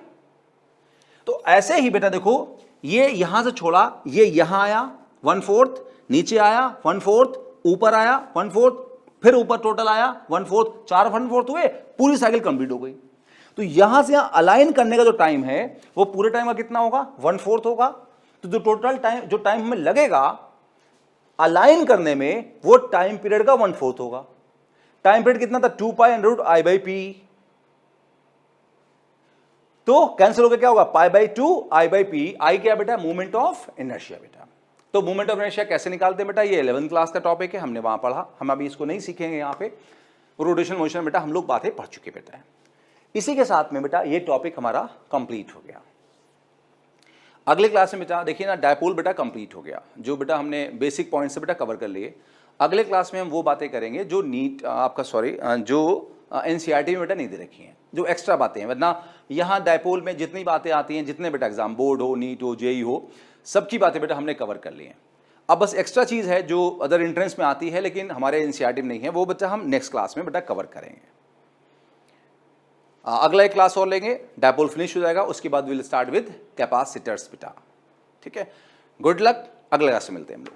तो ऐसे ही बेटा देखो, ये यहां से छोड़ा, ये यहां आया 1/4, नीचे आया 1/4, ऊपर आया 1/4, फिर ऊपर टोटल आया 1/4, 4 1/4 हुए, पूरी साइकिल कंप्लीट हो गई। तो यहां से यहां अलाइन करने का जो टाइम है वो पूरे टाइम का कितना होगा, 1/4 होगा। तो जो टोटल टाइम, जो टाइम हमें लगेगा अलाइन करने में, वो टाइम पीरियड का 1/4 होगा। टाइम पीरियड कितना था, 2π√I/p, तो कैंसिल होकर क्या होगा, π/2I/p। आई क्या बेटा, मूवमेंट ऑफ इनर्शिया बेटा। तो मूवमेंट ऑफ इनर्शिया कैसे निकालते हैं बेटा, ये 11th क्लास का टॉपिक है, हमने वहां पढ़ा, हम अभी इसको नहीं सीखेंगे यहाँ पे। रोटेशन मोशन बेटा हम लोग बातें पढ़ चुके बेटा। इसी के साथ में बेटा ये टॉपिक हमारा कंप्लीट हो गया। अगले क्लास में बेटा देखिए ना, डायपोल बेटा कंप्लीट हो गया, जो बेटा हमने बेसिक पॉइंट से बेटा कवर कर लिए। अगले क्लास में हम वो बातें करेंगे जो नीट आपका जो एनसीईआरटी में बेटा नहीं दे रखी हैं, जो एक्स्ट्रा बातें हैं, वरना यहाँ डायपोल में जितनी बातें आती हैं, जितने बेटा एग्जाम बोर्ड हो, नीट हो, जेई हो, सबकी बातें बेटा हमने कवर कर ली हैं। अब बस एक्स्ट्रा चीज़ है जो अदर एंट्रेंस में आती है लेकिन हमारे एनसीईआरटी में नहीं है, वो बच्चा हम नेक्स्ट क्लास में बेटा कवर करेंगे। अगला एक क्लास और लेंगे, डायपोल फिनिश हो जाएगा, उसके बाद विल स्टार्ट विद कैपेसिटर्स बेटा। ठीक है, गुड लक, अगले क्लास में मिलते हैं हम लोग।